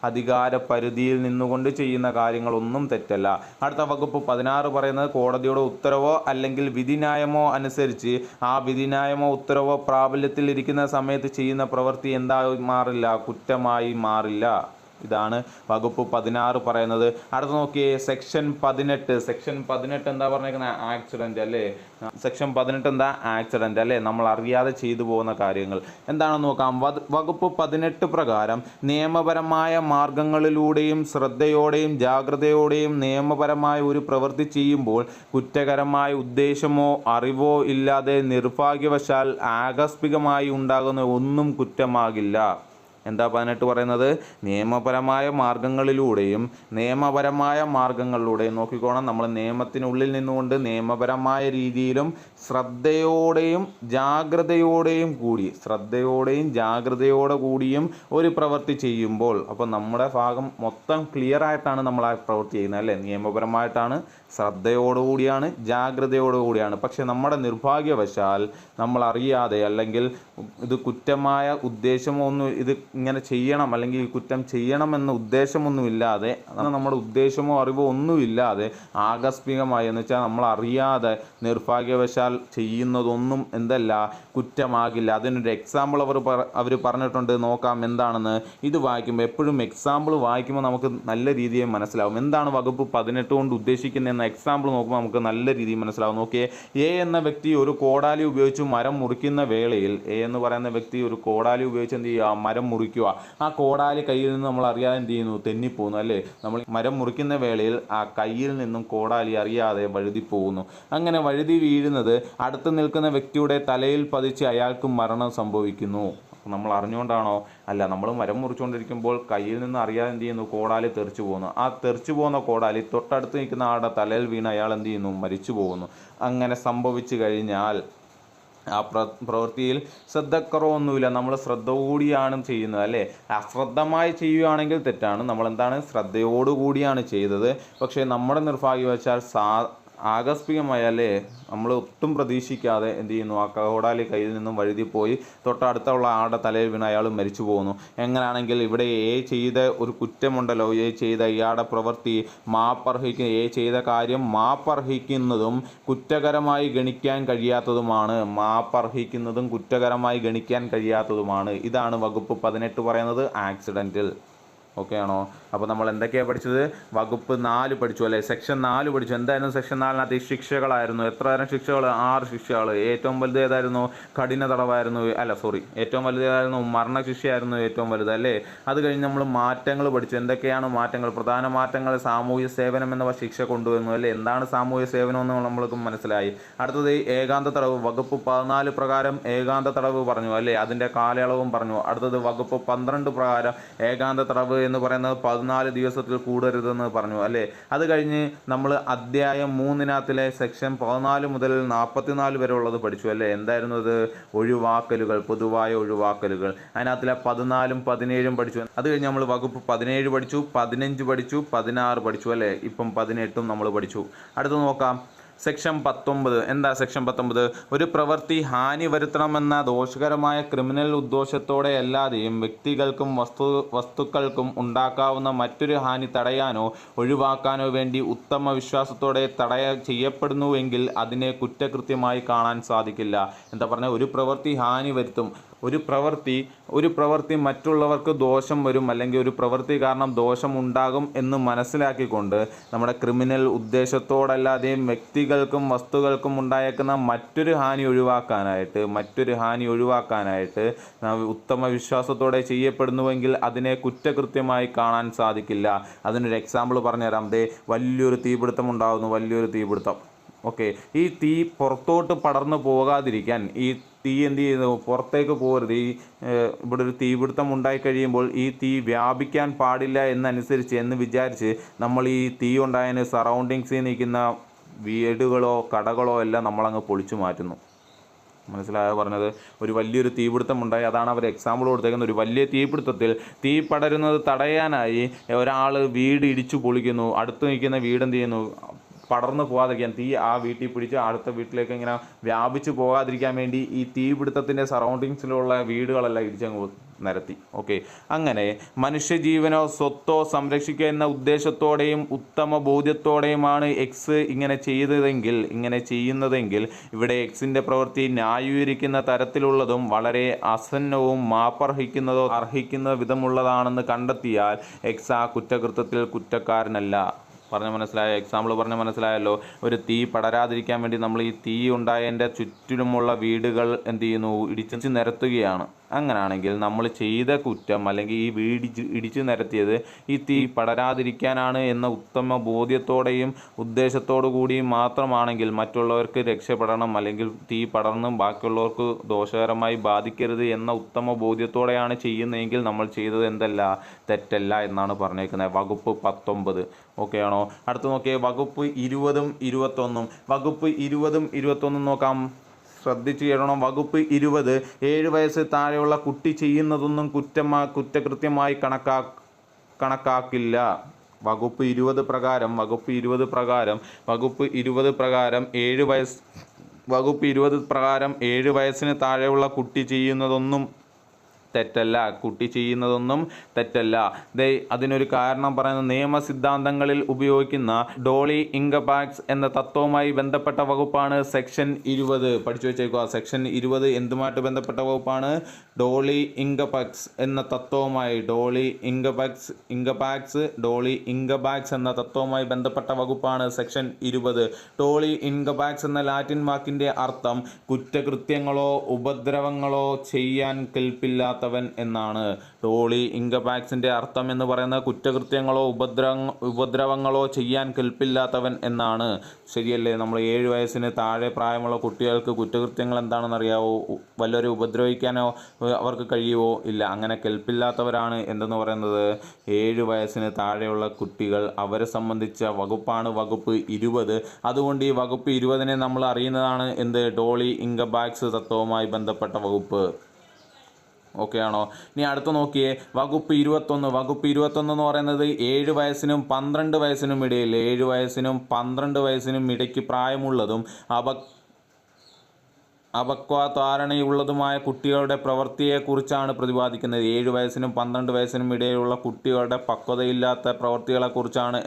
അധികാര പരിധിയിൽ നിന്നുകൊണ്ട് ചെയ്യുന്ന കാര്യങ്ങളൊന്നും തെറ്റല്ല. അടുത്ത വകുപ്പ് 16 പറയുന്നത് കോടതിയുടെ ഉത്തരവോ അല്ലെങ്കിൽ വിധിന്യായമോ അനുസരിച്ച് ആ വിധിന്യായമോ ഉത്തരവോ പ്രാബല്യത്തിൽ ഇരിക്കുന്ന സമയത്ത് ചെയ്യുന്ന പ്രവൃത്തി എന്തായി മാറില്ല? കുറ്റമായി മാറില്ല. ഇതാണ് വകുപ്പ് 16 പറയുന്നത്. അടുത്ത നോക്കിയേ, സെക്ഷൻ 18 എന്താ പറഞ്ഞേക്കുന്നത്? ആക്സിഡന്റ്. അല്ലേ? സെക്ഷൻ 18 എന്താ? ആക്സിഡന്റ്. അല്ലേ? നമ്മൾ അറിയാതെ ചെയ്തു പോകുന്ന കാര്യങ്ങൾ എന്താണെന്ന് നോക്കാം. വകുപ്പ് 18 പ്രകാരം നിയമപരമായ മാർഗങ്ങളിലൂടെയും ശ്രദ്ധയോടെയും ജാഗ്രതയോടെയും നിയമപരമായ ഒരു പ്രവൃത്തി ചെയ്യുമ്പോൾ കുറ്റകരമായ ഉദ്ദേശമോ അറിവോ ഇല്ലാതെ നിർഭാഗ്യവശാൽ ആകസ്മികമായി ഉണ്ടാകുന്ന ഒന്നും കുറ്റമാകില്ല. എന്താ 18 പറയുന്നത്? നിയമപരമായ മാർഗങ്ങളിലൂടെയും നോക്കിക്കോണം, നമ്മൾ നിയമത്തിനുള്ളിൽ നിന്നുകൊണ്ട് നിയമപരമായ രീതിയിലും ശ്രദ്ധയോടെയും ജാഗ്രതയോടെ കൂടിയും ഒരു പ്രവൃത്തി ചെയ്യുമ്പോൾ, അപ്പോൾ നമ്മുടെ ഭാഗം മൊത്തം ക്ലിയർ ആയിട്ടാണ് നമ്മൾ ആ പ്രവൃത്തി ചെയ്യുന്നത് അല്ലേ? നിയമപരമായിട്ടാണ്, ശ്രദ്ധയോടുകൂടിയാണ്, ജാഗ്രതയോടുകൂടിയാണ്. പക്ഷെ നമ്മുടെ നിർഭാഗ്യവശാൽ നമ്മൾ അറിയാതെ, അല്ലെങ്കിൽ ഇത് കുറ്റമായ ഉദ്ദേശമൊന്നും, ഇത് ഇങ്ങനെ ചെയ്യണം അല്ലെങ്കിൽ ഈ കുറ്റം ചെയ്യണമെന്ന ഉദ്ദേശമൊന്നുമില്ലാതെ, നമ്മുടെ ഉദ്ദേശമോ അറിവോ ഒന്നുമില്ലാതെ ആകസ്മികമായി, എന്ന് വെച്ചാൽ നമ്മൾ അറിയാതെ നിർഭാഗ്യവശാൽ ചെയ്യുന്നതൊന്നും എന്തല്ല, കുറ്റമാകില്ല. അതിനൊരു എക്സാമ്പിൾ അവർ പറഞ്ഞിട്ടുണ്ട്, നോക്കാം എന്താണെന്ന്. ഇത് വായിക്കുമ്പോൾ എപ്പോഴും എക്സാമ്പിൾ വായിക്കുമ്പോൾ നമുക്ക് നല്ല രീതിയിൽ മനസ്സിലാവും എന്താണ് വകുപ്പ് 18 കൊണ്ട് ഉദ്ദേശിക്കുന്നത് എന്ന എക്സാമ്പിൾ നോക്കുമ്പോൾ നമുക്ക് നല്ല രീതിയിൽ മനസ്സിലാവും. നോക്കിയേ, എ എന്ന വ്യക്തി ഒരു കോടാലി ഉപയോഗിച്ച് മരം മുറിക്കുന്ന വേളയിൽ, എ എന്ന് പറയുന്ന വ്യക്തി ഒരു കോടാലി ഉപയോഗിച്ച് എന്ത് ചെയ്യുക? മരം മുറിക്കുക. ആ കോടാലി കയ്യിൽ നിന്ന് നമ്മൾ അറിയാതെ എന്ത് ചെയ്യുന്നു? തെന്നിപ്പോകുന്നു അല്ലേ? നമ്മൾ മരം മുറിക്കുന്ന വേളയിൽ ആ കയ്യിൽ നിന്നും കോടാലി അറിയാതെ വഴുതി പോകുന്നു. അങ്ങനെ വഴുതി വീഴുന്നത് അടുത്ത് നിൽക്കുന്ന വ്യക്തിയുടെ തലയിൽ പതിച്ച് അയാൾക്ക് മരണം സംഭവിക്കുന്നു. നമ്മൾ അറിഞ്ഞുകൊണ്ടാണോ? അല്ല, നമ്മൾ മരം മുറിച്ചുകൊണ്ടിരിക്കുമ്പോൾ കയ്യിൽ നിന്ന് അറിയാതെ എന്ത് ചെയ്യുന്നു? കോടാലി തെറിച്ചു പോകുന്നു. ആ തെറിച്ചു പോകുന്ന കോടാലി തൊട്ടടുത്ത് നിൽക്കുന്ന ആളുടെ തലയിൽ വീണ് അയാൾ എന്ത് ചെയ്യുന്നു? മരിച്ചു പോകുന്നു. അങ്ങനെ സംഭവിച്ചു കഴിഞ്ഞാൽ ആ പ്രവൃത്തിയിൽ ശ്രദ്ധക്കുറവൊന്നുമില്ല, നമ്മൾ ശ്രദ്ധ കൂടിയാണ് ചെയ്യുന്നത് അല്ലേ? അശ്രദ്ധമായി ചെയ്യുകയാണെങ്കിൽ തെറ്റാണ്. നമ്മളെന്താണ്? ശ്രദ്ധയോടുകൂടിയാണ് ചെയ്തത്. പക്ഷേ നമ്മുടെ നിർഭാഗ്യവശാൽ ആകസ്മികമായി അല്ലേ, നമ്മൾ ഒട്ടും പ്രതീക്ഷിക്കാതെ എന്ത് ചെയ്യുന്നു? ആ കോടാലി കയ്യിൽ നിന്നും വഴുതിപ്പോയി തൊട്ടടുത്തുള്ള ആളുടെ തലയിൽ വീണ് അയാൾ മരിച്ചു പോകുന്നു. എങ്ങനെയാണെങ്കിൽ ഇവിടെ എ ചെയ്ത ഒരു കുറ്റമുണ്ടല്ലോ, എ ചെയ്ത ഇയാളുടെ പ്രവൃത്തി എ ചെയ്ത കാര്യം മാപ്പർഹിക്കുന്നതും കുറ്റകരമായി ഗണിക്കാൻ കഴിയാത്തതുമാണ്. ഇതാണ് വകുപ്പ് 18 പറയുന്നത്, ആക്സിഡൻറ്റിൽ. ഓക്കെ ആണോ? അപ്പോൾ നമ്മൾ എന്തൊക്കെയാണ് പഠിച്ചത്? വകുപ്പ് 4 പഠിച്ചു അല്ലേ? സെക്ഷൻ 4 പഠിച്ചു. എന്തായിരുന്നു സെക്ഷൻ 4-നകത്ത്? ശിക്ഷകളായിരുന്നു. എത്ര തരം ശിക്ഷകൾ? 6 ശിക്ഷകൾ. ഏറ്റവും വലുത് ഏതായിരുന്നു? കഠിന തടവായിരുന്നു. ഏറ്റവും വലുത് ഏതായിരുന്നു? മരണശിക്ഷയായിരുന്നു ഏറ്റവും വലുത് അല്ലേ? അത് കഴിഞ്ഞ് നമ്മൾ മാറ്റങ്ങൾ പഠിച്ചു. എന്തൊക്കെയാണ് മാറ്റങ്ങൾ? പ്രധാന മാറ്റങ്ങൾ സാമൂഹ്യ സേവനം എന്ന ശിക്ഷ കൊണ്ടുവന്നു അല്ലേ? എന്താണ് സാമൂഹ്യ സേവനം എന്ന് നമ്മൾക്ക് മനസ്സിലായി. അടുത്തത് ഏകാന്ത തടവ്. വകുപ്പ് 14 പ്രകാരം ഏകാന്ത തടവ് പറഞ്ഞു അല്ലേ? അതിൻ്റെ കാലയളവും പറഞ്ഞു. അടുത്തത് വകുപ്പ് 12 പ്രകാരം ഏകാന്ത തടവ് എന്ന് പറയുന്നത് 14 ദിവസത്തിൽ കൂടരുതെന്ന് പറഞ്ഞു അല്ലേ? അത് കഴിഞ്ഞ് നമ്മൾ അധ്യായം 3-നകത്തിലെ സെക്ഷൻ 14 മുതൽ 44 വരെ ഉള്ളത് പഠിച്ചു അല്ലേ? എന്തായിരുന്നു അത്? ഒഴിവാക്കലുകൾ, പൊതുവായ ഒഴിവാക്കലുകൾ. അതിനകത്തിലെ 14-ഉം 17-ഉം പഠിച്ചു. അത് കഴിഞ്ഞ് നമ്മൾ വകുപ്പ് 17 പഠിച്ചു, 15 പഠിച്ചു, 16 പഠിച്ചു അല്ലേ? ഇപ്പം 18-ഉം നമ്മൾ പഠിച്ചു. അടുത്ത് നോക്കാം സെക്ഷൻ 19. എന്താ സെക്ഷൻ 19? ഒരു പ്രവൃത്തി ഹാനി വരുത്തണമെന്ന ദോഷകരമായ ക്രിമിനൽ ഉദ്ദേശത്തോടെ അല്ലാതെയും വ്യക്തികൾക്കും വസ്തുക്കൾക്കും ഉണ്ടാക്കാവുന്ന മറ്റൊരു ഹാനി തടയാനോ ഒഴിവാക്കാനോ വേണ്ടി ഉത്തമ വിശ്വാസത്തോടെ ചെയ്യപ്പെടുന്നുവെങ്കിൽ അതിനെ കുറ്റകൃത്യമായി കാണാൻ സാധിക്കില്ല. എന്താ പറഞ്ഞാൽ? ഒരു പ്രവൃത്തി ഹാനി വരുത്തും, ഒരു പ്രവൃത്തി മറ്റുള്ളവർക്ക് ദോഷം വരും, അല്ലെങ്കിൽ ഒരു പ്രവൃത്തി കാരണം ദോഷമുണ്ടാകും എന്ന് മനസ്സിലാക്കിക്കൊണ്ട് നമ്മുടെ ക്രിമിനൽ ഉദ്ദേശത്തോടല്ലാതെയും വ്യക്തികൾക്കും വസ്തുക്കൾക്കും ഉണ്ടായേക്കുന്ന മറ്റൊരു ഹാനി ഒഴിവാക്കാനായിട്ട് ഉത്തമ വിശ്വാസത്തോടെ ചെയ്യപ്പെടുന്നുവെങ്കിൽ അതിനെ കുറ്റകൃത്യമായി കാണാൻ സാധിക്കില്ല. അതിനൊരു എക്സാമ്പിൾ പറഞ്ഞുതരാം. വലിയൊരു തീപിടുത്തം ഉണ്ടാകുന്നു, വലിയൊരു തീപിടുത്തം. ഓക്കെ, ഈ തീ പുറത്തോട്ട് പടർന്നു പോകാതിരിക്കാൻ ഈ തീ എന്ത് ചെയ്യുന്നു? പുറത്തേക്ക് പോകരുത്. ഇവിടെ ഒരു തീപിടുത്തം ഉണ്ടായിക്കഴിയുമ്പോൾ ഈ തീ വ്യാപിക്കാൻ പാടില്ല എന്ന് വിചാരിച്ച് നമ്മൾ ഈ തീ ഉണ്ടായതിന് സറൗണ്ടിങ്സിൽ നിൽക്കുന്ന വീടുകളോ കടകളോ എല്ലാം നമ്മളങ്ങ് പൊളിച്ചു മാറ്റുന്നു. മനസ്സിലായോ പറഞ്ഞത്? ഒരു വലിയൊരു തീപിടുത്തം ഉണ്ടായി, അതാണ് അവർ എക്സാമ്പിൾ കൊടുത്തേക്കുന്നത്. ഒരു വലിയ തീപിടുത്തത്തിൽ തീ പടരുന്നത് തടയാനായി ഒരാൾ വീട് ഇടിച്ചു പൊളിക്കുന്നു. അടുത്ത് നിൽക്കുന്ന വീട് എന്ത് ചെയ്യുന്നു? പടർന്നു പോകാതിരിക്കാൻ, തീ ആ വീട്ടിൽ പിടിച്ച് അടുത്ത വീട്ടിലേക്ക് ഇങ്ങനെ വ്യാപിച്ചു പോകാതിരിക്കാൻ വേണ്ടി ഈ തീപിടുത്തത്തിൻ്റെ സറൗണ്ടിങ്സിലുള്ള വീടുകളെല്ലാം ഇടിച്ചങ്ങ് നിരത്തി. ഓക്കെ, അങ്ങനെ മനുഷ്യജീവനോ സ്വത്തോ സംരക്ഷിക്കുക എന്ന ഉദ്ദേശത്തോടെയും ഉത്തമ ബോധ്യത്തോടെയുമാണ് എക്സ് ഇങ്ങനെ ചെയ്യുന്നതെങ്കിൽ ഇവിടെ എക്സിൻ്റെ പ്രവൃത്തി ന്യായീകരിക്കുന്ന തരത്തിലുള്ളതും വളരെ അസന്നവും അർഹിക്കുന്ന വിധമുള്ളതാണെന്ന് കണ്ടെത്തിയാൽ എക്സ് ആ കുറ്റകൃത്യത്തിൽ കുറ്റക്കാരനല്ല. എക്സാമ്പിൾ പറഞ്ഞ് മനസ്സിലായല്ലോ? ഒരു തീ പടരാതിരിക്കാൻ വേണ്ടി നമ്മൾ ഈ തീ ഉണ്ടായതിൻ്റെ ചുറ്റിലുമുള്ള വീടുകൾ എന്ത് ചെയ്യുന്നു? ഇടിച്ചു നിരത്തുകയാണ്. അങ്ങനാണെങ്കിൽ നമ്മൾ ചെയ്ത കുറ്റം അല്ലെങ്കിൽ ഈ ഇടിച്ചു നിരത്തിയത് ഈ തീ പടരാതിരിക്കാനാണ് എന്ന ഉത്തമ ബോധ്യത്തോടെയും ഉദ്ദേശത്തോടു കൂടിയും മാത്രമാണെങ്കിൽ മറ്റുള്ളവർക്ക് രക്ഷപ്പെടണം അല്ലെങ്കിൽ തീ പടർന്നും ബാക്കിയുള്ളവർക്ക് ദോഷകരമായി ബാധിക്കരുത് എന്ന ഉത്തമ ബോധ്യത്തോടെയാണ് ചെയ്യുന്നതെങ്കിൽ നമ്മൾ ചെയ്തത് എന്തല്ല, തെറ്റല്ല എന്നാണ് പറഞ്ഞേക്കുന്നത്. വകുപ്പ് 19 ഓക്കെ ആണോ? അടുത്ത് നോക്കിയേ വകുപ്പ് 20ഉം 21. വകുപ്പ് 20ഉം 21 നോക്കാം, ശ്രദ്ധിച്ച് കേൾക്കണം. വകുപ്പ് 20 7 വയസ്സ് താഴെയുള്ള കുട്ടി ചെയ്യുന്നതൊന്നും കുറ്റകൃത്യമായി കണക്കാക്കില്ല. വകുപ്പ് 20 പ്രകാരം 7 വയസ്സിന് താഴെയുള്ള കുട്ടി ചെയ്യുന്നതൊന്നും തെറ്റല്ല. അതിനൊരു കാരണം പറയുന്നത് നിയമ സിദ്ധാന്തങ്ങളിൽ ഉപയോഗിക്കുന്ന ഡോളി ഇംഗബാക്സ് എന്ന തത്വവുമായി ബന്ധപ്പെട്ട വകുപ്പാണ് സെക്ഷൻ 20. പഠിച്ചു വെച്ചേക്കുക. സെക്ഷൻ 20 എന്തുമായിട്ട് ബന്ധപ്പെട്ട വകുപ്പാണ്? ഡോളി ഇംഗബാക്സ് എന്ന തത്വവുമായി ഡോളി ഇംഗബാക്സ് എന്ന തത്വവുമായി ബന്ധപ്പെട്ട വകുപ്പാണ് സെക്ഷൻ 20. ഡോളി ഇംഗബാക്സ് എന്ന ലാറ്റിൻ വാക്കിന്റെ അർത്ഥം കുറ്റകൃത്യങ്ങളോ ഉപദ്രവങ്ങളോ ചെയ്യാൻ കെൽപ്പില്ലാത്ത എന്നാണ്. ഡോളി ഇംഗബാക്സിന്റെ അർത്ഥം എന്ന് പറയുന്നത് കുറ്റകൃത്യങ്ങളോ ഉപദ്രവങ്ങളോ ചെയ്യാൻ കെൽപ്പില്ലാത്തവൻ എന്നാണ്. ശരിയല്ലേ? നമ്മൾ 7 വയസ്സിന് താഴെ പ്രായമുള്ള കുട്ടികൾക്ക് കുറ്റകൃത്യങ്ങൾ എന്താണെന്ന് അറിയാവോ? വല്ലവരെ ഉപദ്രവിക്കാനോ അവർക്ക് കഴിയുമോ? ഇല്ല. അങ്ങനെ കെൽപ്പില്ലാത്തവരാണ് എന്തെന്ന് പറയുന്നത് 7 വയസ്സിന് താഴെയുള്ള കുട്ടികൾ. അവരെ സംബന്ധിച്ച വകുപ്പാണ് വകുപ്പ് 20. അതുകൊണ്ട് ഈ വകുപ്പ് 20നെ നമ്മൾ അറിയുന്നതാണ് എന്ത്? ഡോളി ഇംഗബാക്സ് തത്വവുമായി ബന്ധപ്പെട്ട വകുപ്പ്. ഓക്കെ ആണോ? ഇനി അടുത്ത് നോക്കിയേ വകുപ്പ് 21. വകുപ്പ് 21 എന്ന് പറയുന്നത് 7 വയസ്സിനും 12 വയസ്സിനും ഇടയിൽ 7 വയസ്സിനും 12 വയസ്സിനും ഇടയ്ക്ക് പ്രായമുള്ളതും അപക്വധാരണയുള്ളതുമായ കുട്ടികളുടെ പ്രവൃത്തിയെക്കുറിച്ചാണ് പ്രതിപാദിക്കുന്നത്. 7 വയസ്സിനും 12 വയസ്സിനും ഇടയിലുള്ള കുട്ടികളുടെ പക്വതയില്ലാത്ത പ്രവൃത്തികളെക്കുറിച്ചാണ്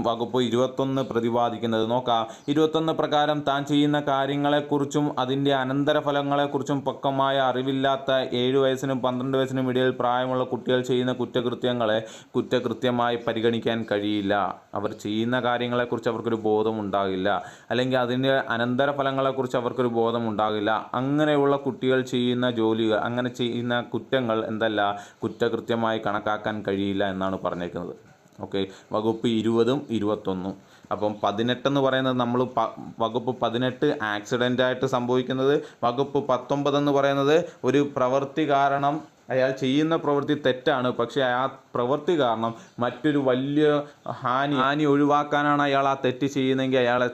വകുപ്പ് 21 പ്രതിപാദിക്കുന്നത്. നോക്കാം. 21 പ്രകാരം താൻ ചെയ്യുന്ന കാര്യങ്ങളെക്കുറിച്ചും അതിൻ്റെ അനന്തരഫലങ്ങളെക്കുറിച്ചും പക്വമായ അറിവില്ലാത്ത 7 വയസ്സിനും 12 വയസ്സിനും ഇടയിൽ പ്രായമുള്ള കുട്ടികൾ ചെയ്യുന്ന കുറ്റകൃത്യങ്ങളെ കുറ്റകൃത്യമായി പരിഗണിക്കാൻ കഴിയില്ല. അവർ ചെയ്യുന്ന കാര്യങ്ങളെക്കുറിച്ച് അവർക്കൊരു ബോധം ഉണ്ടാകില്ല, അല്ലെങ്കിൽ അതിൻ്റെ അനന്തരഫലങ്ങളെക്കുറിച്ച് അവർക്കൊരു ബോധം ഉണ്ടാകില്ല. അങ്ങനെയുള്ള കുട്ടികൾ ചെയ്യുന്ന ജോലികൾ, അങ്ങനെ ചെയ്യുന്ന കുറ്റങ്ങൾ കുറ്റകൃത്യമായി കണക്കാക്കാൻ കഴിയില്ല എന്നാണ് പറഞ്ഞേക്കുന്നത്. ഓക്കെ. വകുപ്പ് 20ഉം 21. അപ്പം 18 എന്ന് പറയുന്നത് വകുപ്പ് 18 ആക്സിഡൻ്റായിട്ട് സംഭവിക്കുന്നത്. വകുപ്പ് 19 എന്ന് പറയുന്നത് ഒരു പ്രവൃത്തി കാരണം അയാൾ ചെയ്യുന്ന പ്രവൃത്തി തെറ്റാണ്, പക്ഷേ ആ പ്രവൃത്തി കാരണം മറ്റൊരു വലിയ ഹാനി ഒഴിവാക്കാനാണ് അയാൾ ആ തെറ്റ് ചെയ്യുന്നതെങ്കിൽ അയാളെ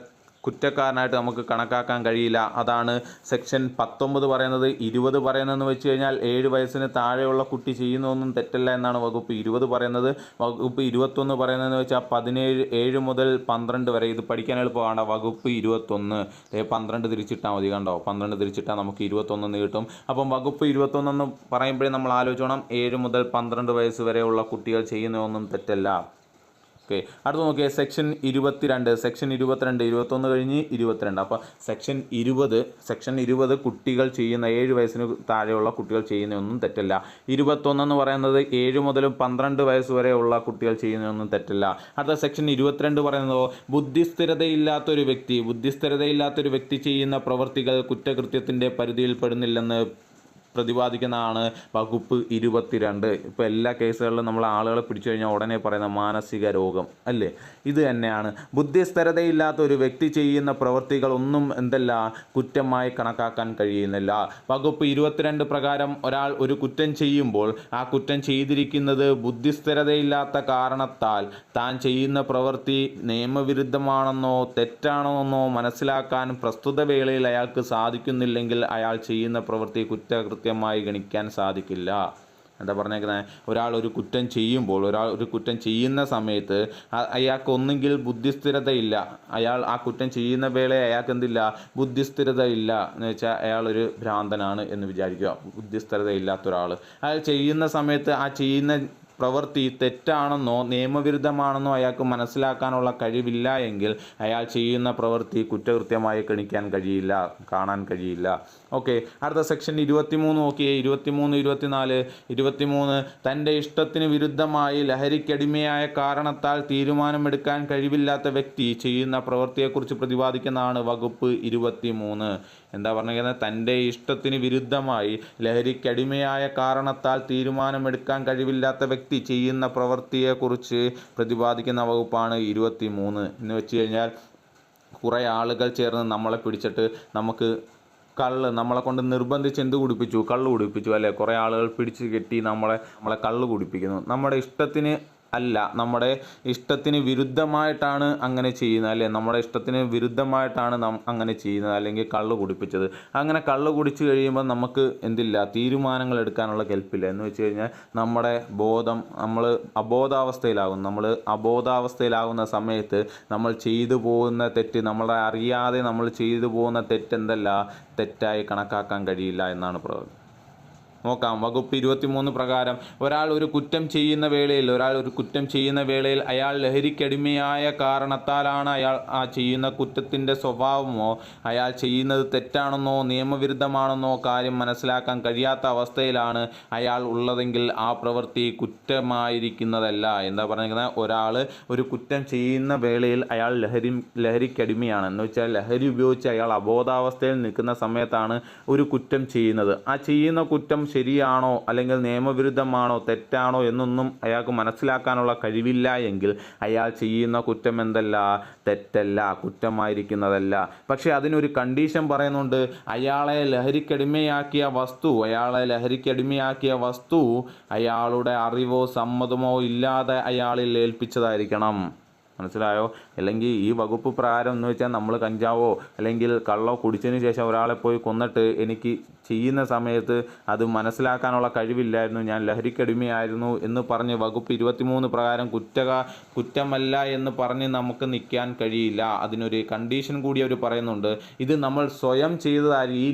കുറ്റക്കാരനായിട്ട് നമുക്ക് കണക്കാക്കാൻ കഴിയില്ല. അതാണ് സെക്ഷൻ 19 പറയുന്നത്. 20 പറയുന്നതെന്ന് വെച്ച് കഴിഞ്ഞാൽ 7 വയസ്സിന് താഴെയുള്ള കുട്ടി ചെയ്യുന്നതൊന്നും തെറ്റല്ല എന്നാണ് വകുപ്പ് 20 പറയുന്നത്. വകുപ്പ് 21 പറയുന്നതെന്ന് വെച്ചാൽ 7 മുതൽ 12 വരെ. ഇത് പഠിക്കാൻ എളുപ്പമാണ്. വകുപ്പ് 21 12 തിരിച്ചിട്ടാൽ മതി. കണ്ടോ? 12 തിരിച്ചിട്ടാൽ നമുക്ക് 21 കിട്ടും. അപ്പം വകുപ്പ് 21 എന്ന് പറയുമ്പോഴേ നമ്മൾ ആലോചിക്കണം 7 മുതൽ 12 വയസ്സ് വരെയുള്ള കുട്ടികൾ ചെയ്യുന്നതൊന്നും തെറ്റല്ല. ഓക്കെ. അടുത്ത് നോക്കിയേ സെക്ഷൻ 22. സെക്ഷൻ 22 21 കഴിഞ്ഞ് 22. അപ്പോൾ സെക്ഷൻ 20 കുട്ടികൾ ചെയ്യുന്ന 7 വയസ്സിന് താഴെയുള്ള കുട്ടികൾ ചെയ്യുന്നതൊന്നും തെറ്റല്ല. 21 എന്ന് പറയുന്നത് 7 മുതൽ 12 വയസ്സ് വരെയുള്ള കുട്ടികൾ ചെയ്യുന്നതൊന്നും തെറ്റല്ല. അടുത്ത സെക്ഷൻ 22 പറയുന്നതോ ബുദ്ധിസ്ഥിരതയില്ലാത്തൊരു വ്യക്തി ചെയ്യുന്ന പ്രവൃത്തികൾ കുറ്റകൃത്യത്തിൻ്റെ പരിധിയിൽ പെടുന്നില്ലെന്ന് പ്രതിപാദിക്കുന്നതാണ് വകുപ്പ് 22. ഇപ്പോൾ എല്ലാ കേസുകളിലും നമ്മൾ ആളുകളെ പിടിച്ചു കഴിഞ്ഞാൽ ഉടനെ പറയുന്ന മാനസിക രോഗം അല്ലേ? ഇത് തന്നെയാണ്. ബുദ്ധിസ്ഥിരതയില്ലാത്ത ഒരു വ്യക്തി ചെയ്യുന്ന പ്രവൃത്തികളൊന്നും കുറ്റമായി കണക്കാക്കാൻ കഴിയുന്നില്ല. വകുപ്പ് 22 പ്രകാരം ഒരാൾ ഒരു കുറ്റം ചെയ്യുമ്പോൾ ആ കുറ്റം ചെയ്തിരിക്കുന്നത് ബുദ്ധിസ്ഥിരതയില്ലാത്ത കാരണത്താൽ താൻ ചെയ്യുന്ന പ്രവൃത്തി നിയമവിരുദ്ധമാണെന്നോ തെറ്റാണെന്നോ മനസ്സിലാക്കാൻ പ്രസ്തുത വേളയിൽ അയാൾക്ക് സാധിക്കുന്നില്ലെങ്കിൽ അയാൾ ചെയ്യുന്ന പ്രവൃത്തി കുറ്റകൃത്യമായി ഗണിക്കാൻ സാധിക്കില്ല. എന്താ പറഞ്ഞേക്കുന്നത്? ഒരാൾ ഒരു കുറ്റം ചെയ്യുന്ന സമയത്ത് അയാൾക്ക് ഒന്നുകിൽ ബുദ്ധിസ്ഥിരതയില്ല, അയാൾ ആ കുറ്റം ചെയ്യുന്ന വേളയിൽ അയാൾക്ക് ബുദ്ധിസ്ഥിരത ഇല്ല എന്ന് വെച്ചാൽ അയാളൊരു ഭ്രാന്തനാണ് എന്ന് വിചാരിക്കുക. ബുദ്ധിസ്ഥിരതയില്ലാത്ത ഒരാൾ അയാൾ ചെയ്യുന്ന സമയത്ത് ആ ചെയ്യുന്ന പ്രവൃത്തി തെറ്റാണെന്നോ നിയമവിരുദ്ധമാണെന്നോ അയാൾക്ക് മനസ്സിലാക്കാനുള്ള കഴിവില്ല എങ്കിൽ അയാൾ ചെയ്യുന്ന പ്രവൃത്തി കുറ്റകൃത്യമായി കാണാൻ കഴിയില്ല. ഓക്കെ, അടുത്ത സെക്ഷൻ 23 നോക്കിയേ. 23, 24. 23 തൻ്റെ ഇഷ്ടത്തിന് വിരുദ്ധമായി ലഹരിക്കടിമയായ കാരണത്താൽ തീരുമാനമെടുക്കാൻ കഴിവില്ലാത്ത വ്യക്തി ചെയ്യുന്ന പ്രവൃത്തിയെക്കുറിച്ച് പ്രതിപാദിക്കുന്നതാണ് വകുപ്പ് 23. എന്താ പറഞ്ഞിരിക്കുന്നത്? തൻ്റെ ഇഷ്ടത്തിന് വിരുദ്ധമായി ലഹരിക്കടിമയായ കാരണത്താൽ തീരുമാനമെടുക്കാൻ കഴിവില്ലാത്ത വ്യക്തി ചെയ്യുന്ന പ്രവൃത്തിയെക്കുറിച്ച് പ്രതിപാദിക്കുന്ന വകുപ്പാണ് 23. എന്ന് വെച്ച് കഴിഞ്ഞാൽ കുറേ ആളുകൾ ചേർന്ന് നമ്മളെ പിടിച്ചിട്ട് നമ്മളെ കൊണ്ട് നിർബന്ധിച്ച് കള്ള് കുടിപ്പിച്ചു അല്ലേ? കുറേ ആളുകൾ പിടിച്ച് കെട്ടി നമ്മളെ കള്ള് കുടിപ്പിക്കുന്നു. നമ്മുടെ ഇഷ്ടത്തിന് അല്ല, നമ്മുടെ ഇഷ്ടത്തിന് വിരുദ്ധമായിട്ടാണ് അങ്ങനെ ചെയ്യുന്നത് അല്ലേ? നമ്മുടെ ഇഷ്ടത്തിന് വിരുദ്ധമായിട്ടാണ് അങ്ങനെ ചെയ്യുന്നത്, അല്ലെങ്കിൽ കള്ള് കുടിപ്പിച്ചത്. അങ്ങനെ കള്ള് കുടിച്ച് കഴിയുമ്പോൾ നമുക്ക് തീരുമാനങ്ങൾ എടുക്കാനുള്ള കെൽപ്പില്ല. എന്ന് വെച്ച് കഴിഞ്ഞാൽ നമ്മുടെ നമ്മൾ അബോധാവസ്ഥയിലാകുന്ന സമയത്ത് നമ്മൾ ചെയ്തു പോകുന്ന തെറ്റ്, അറിയാതെ നമ്മൾ ചെയ്തു പോകുന്ന തെറ്റായി കണക്കാക്കാൻ കഴിയില്ല എന്നാണ് പറയുന്നത്. നോക്കാം, വകുപ്പ് 23 പ്രകാരം ഒരാൾ ഒരു കുറ്റം ചെയ്യുന്ന വേളയിൽ അയാൾ ലഹരിക്കടിമയായ കാരണത്താലാണ് അയാൾ ചെയ്യുന്ന കുറ്റത്തിൻ്റെ സ്വഭാവമോ അയാൾ ചെയ്യുന്നത് തെറ്റാണെന്നോ നിയമവിരുദ്ധമാണെന്നോ കാര്യം മനസ്സിലാക്കാൻ കഴിയാത്ത അവസ്ഥയിലാണ് അയാൾ ഉള്ളതെങ്കിൽ ആ പ്രവൃത്തി കുറ്റമായിരിക്കുന്നതല്ല. എന്താ പറഞ്ഞിരിക്കുന്നത്? ഒരാൾ ഒരു കുറ്റം ചെയ്യുന്ന വേളയിൽ അയാൾ ലഹരിക്കടിമയാണ്. എന്ന് വെച്ചാൽ ലഹരി ഉപയോഗിച്ച് അയാൾ അബോധാവസ്ഥയിൽ നിൽക്കുന്ന സമയത്താണ് ഒരു കുറ്റം ചെയ്യുന്നത്. ആ ചെയ്യുന്ന കുറ്റം ശരിയാണോ അല്ലെങ്കിൽ നിയമവിരുദ്ധമാണോ തെറ്റാണോ എന്നൊന്നും അയാൾക്ക് മനസ്സിലാക്കാനുള്ള കഴിവില്ല എങ്കിൽ അയാൾ ചെയ്യുന്ന കുറ്റം തെറ്റല്ല, കുറ്റമായിരിക്കുന്നതല്ല. പക്ഷേ അതിനൊരു കണ്ടീഷൻ പറയുന്നുണ്ട്. അയാളെ ലഹരിക്കടിമയാക്കിയ വസ്തു അയാളുടെ അറിവോ സമ്മതമോ ഇല്ലാതെ അയാളിൽ ഏൽപ്പിച്ചതായിരിക്കണം. മനസ്സിലായോ? അല്ലെങ്കിൽ ഈ വകുപ്പ് പ്രകാരം എന്ന് വെച്ചാൽ നമ്മൾ കഞ്ചാവോ അല്ലെങ്കിൽ കള്ളോ കുടിച്ചതിന് ശേഷം ഒരാളെ പോയി കൊന്നിട്ട് എനിക്ക് ചെയ്യുന്ന സമയത്ത് അത് മനസ്സിലാക്കാനുള്ള കഴിവില്ലായിരുന്നു, ഞാൻ ലഹരിക്കടിമയായിരുന്നു എന്ന് പറഞ്ഞ് വകുപ്പ് 23 പ്രകാരം കുറ്റമല്ല എന്ന് പറഞ്ഞ് നമുക്ക് നിൽക്കാൻ കഴിയില്ല. അതിനൊരു കണ്ടീഷൻ കൂടി അവർ പറയുന്നുണ്ട്. ഇത് നമ്മൾ സ്വയം ചെയ്തതായി, ഈ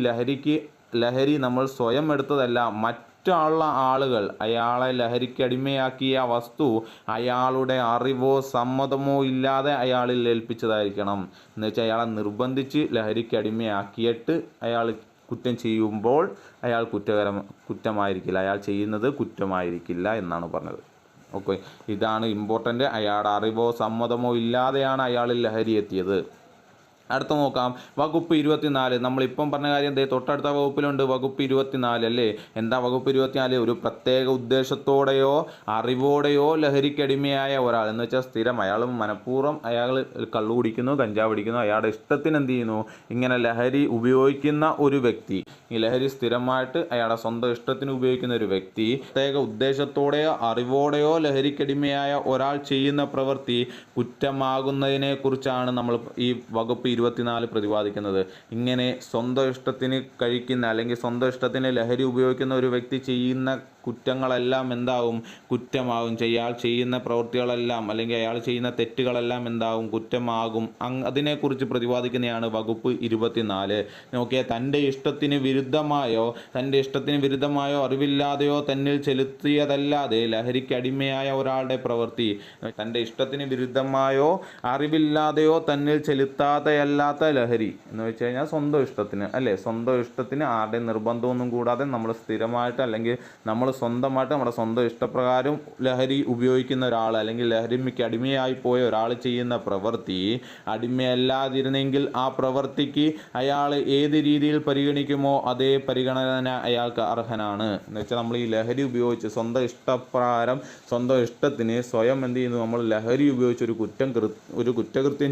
ലഹരി നമ്മൾ സ്വയം എടുത്തതല്ല, മറ്റുള്ള ആളുകൾ അയാളെ ലഹരിക്കടിമയാക്കിയ വസ്തു അയാളുടെ അറിവോ സമ്മതമോ ഇല്ലാതെ അയാളിൽ ഏൽപ്പിച്ചതായിരിക്കണം. എന്ന് വെച്ചാൽ അയാളെ നിർബന്ധിച്ച് ലഹരിക്കടിമയാക്കിയിട്ട് അയാൾ കുറ്റം ചെയ്യുമ്പോൾ അയാൾ കുറ്റമായിരിക്കില്ല, അയാൾ ചെയ്യുന്നത് കുറ്റമായിരിക്കില്ല എന്നാണ് പറഞ്ഞത്. ഓക്കെ, ഇതാണ് ഇമ്പോർട്ടൻ്റ്. അയാളുടെ അറിവോ സമ്മതമോ ഇല്ലാതെയാണ് അയാളിൽ ലഹരി എത്തിയത്. അടുത്ത നോക്കാം, വകുപ്പ് 24. നമ്മളിപ്പം പറഞ്ഞ കാര്യം തൊട്ടടുത്ത വകുപ്പിലുണ്ട്, വകുപ്പ് 24 അല്ലേ? എന്താ വകുപ്പ് 24? ഒരു പ്രത്യേക ഉദ്ദേശത്തോടെയോ അറിവോടെയോ ലഹരിക്കടിമയായ ഒരാൾ, എന്ന് വെച്ചാൽ സ്ഥിരം അയാൾ മനഃപൂർവ്വം അയാൾ കള്ളു കുടിക്കുന്നു, കഞ്ചാവ് പിടിക്കുന്നു, അയാളുടെ ഇഷ്ടത്തിന് എന്ത് ചെയ്യുന്നു, ഇങ്ങനെ ലഹരി ഉപയോഗിക്കുന്ന ഒരു വ്യക്തി, ഈ ലഹരി സ്ഥിരമായിട്ട് അയാളുടെ സ്വന്തം ഇഷ്ടത്തിന് ഉപയോഗിക്കുന്ന ഒരു വ്യക്തി പ്രത്യേക ഉദ്ദേശത്തോടെയോ അറിവോടെയോ ലഹരിക്കടിമയായ ഒരാൾ ചെയ്യുന്ന പ്രവൃത്തി കുറ്റമാകുന്നതിനെ കുറിച്ചാണ് നമ്മൾ ഈ വകുപ്പ് 24 പ്രതിപാദിക്കുന്നത്. ഇങ്ങനെ സ്വന്തം ഇഷ്ടത്തിന് കഴിക്കുന്ന അല്ലെങ്കിൽ സ്വന്തം ഇഷ്ടത്തിന് ലഹരി ഉപയോഗിക്കുന്ന ഒരു വ്യക്തി ചെയ്യുന്ന കുറ്റങ്ങളെല്ലാം കുറ്റമാകും. അയാൾ ചെയ്യുന്ന പ്രവൃത്തികളെല്ലാം അല്ലെങ്കിൽ അയാൾ ചെയ്യുന്ന തെറ്റുകളെല്ലാം കുറ്റമാകും. അതിനെക്കുറിച്ച് പ്രതിപാദിക്കുന്നതാണ് വകുപ്പ് 24. നോക്കിയാൽ തൻ്റെ ഇഷ്ടത്തിന് വിരുദ്ധമായോ അറിവില്ലാതെയോ തന്നിൽ ചെലുത്തിയതല്ലാതെ ലഹരിക്ക് അടിമയായ ഒരാളുടെ പ്രവൃത്തി, തൻ്റെ ഇഷ്ടത്തിന് വിരുദ്ധമായോ അറിവില്ലാതെയോ തന്നിൽ ചെലുത്താതെയല്ലാത്ത ലഹരി എന്ന് വെച്ച് കഴിഞ്ഞാൽ സ്വന്തം ഇഷ്ടത്തിന് ആരുടെയും നിർബന്ധമൊന്നും കൂടാതെ നമ്മൾ സ്ഥിരമായിട്ട് അല്ലെങ്കിൽ നമ്മൾ സ്വന്തമായിട്ട് നമ്മുടെ സ്വന്തം ഇഷ്ടപ്രകാരം ലഹരി ഉപയോഗിക്കുന്ന ഒരാൾ അല്ലെങ്കിൽ ലഹരിക്ക് അടിമയായി പോയ ഒരാൾ ചെയ്യുന്ന പ്രവൃത്തി അടിമയല്ലാതിരുന്നെങ്കിൽ ആ പ്രവൃത്തിക്ക് അയാൾ ഏത് രീതിയിൽ പരിഗണിക്കുമോ അതേ പരിഗണന അയാൾക്ക് അർഹനാണ്. എന്ന് വെച്ചാൽ നമ്മൾ ഈ ലഹരി ഉപയോഗിച്ച് സ്വന്തം ഇഷ്ടപ്രകാരം സ്വന്തം ഇഷ്ടത്തിന് സ്വയം എന്ത് ചെയ്യുന്നു, നമ്മൾ ലഹരി ഉപയോഗിച്ച് ഒരു കുറ്റകൃത്യം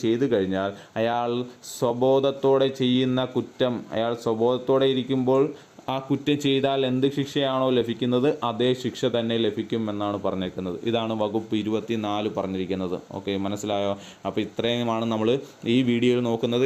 ചെയ്തു കഴിഞ്ഞാൽ അയാൾ സ്വബോധത്തോടെ ചെയ്യുന്ന കുറ്റം, അയാൾ സ്വബോധത്തോടെ ഇരിക്കുമ്പോൾ ആ കുറ്റം ചെയ്താൽ എന്ത് ശിക്ഷയാണോ ലഭിക്കുന്നത് അതേ ശിക്ഷ തന്നെ ലഭിക്കും എന്നാണ് പറഞ്ഞിരിക്കുന്നത്. ഇതാണ് വകുപ്പ് 24 പറഞ്ഞിരിക്കുന്നത്. ഓക്കെ, മനസ്സിലായോ? അപ്പോൾ ഇത്രയുമാണ് നമ്മൾ ഈ വീഡിയോയിൽ നോക്കുന്നത്.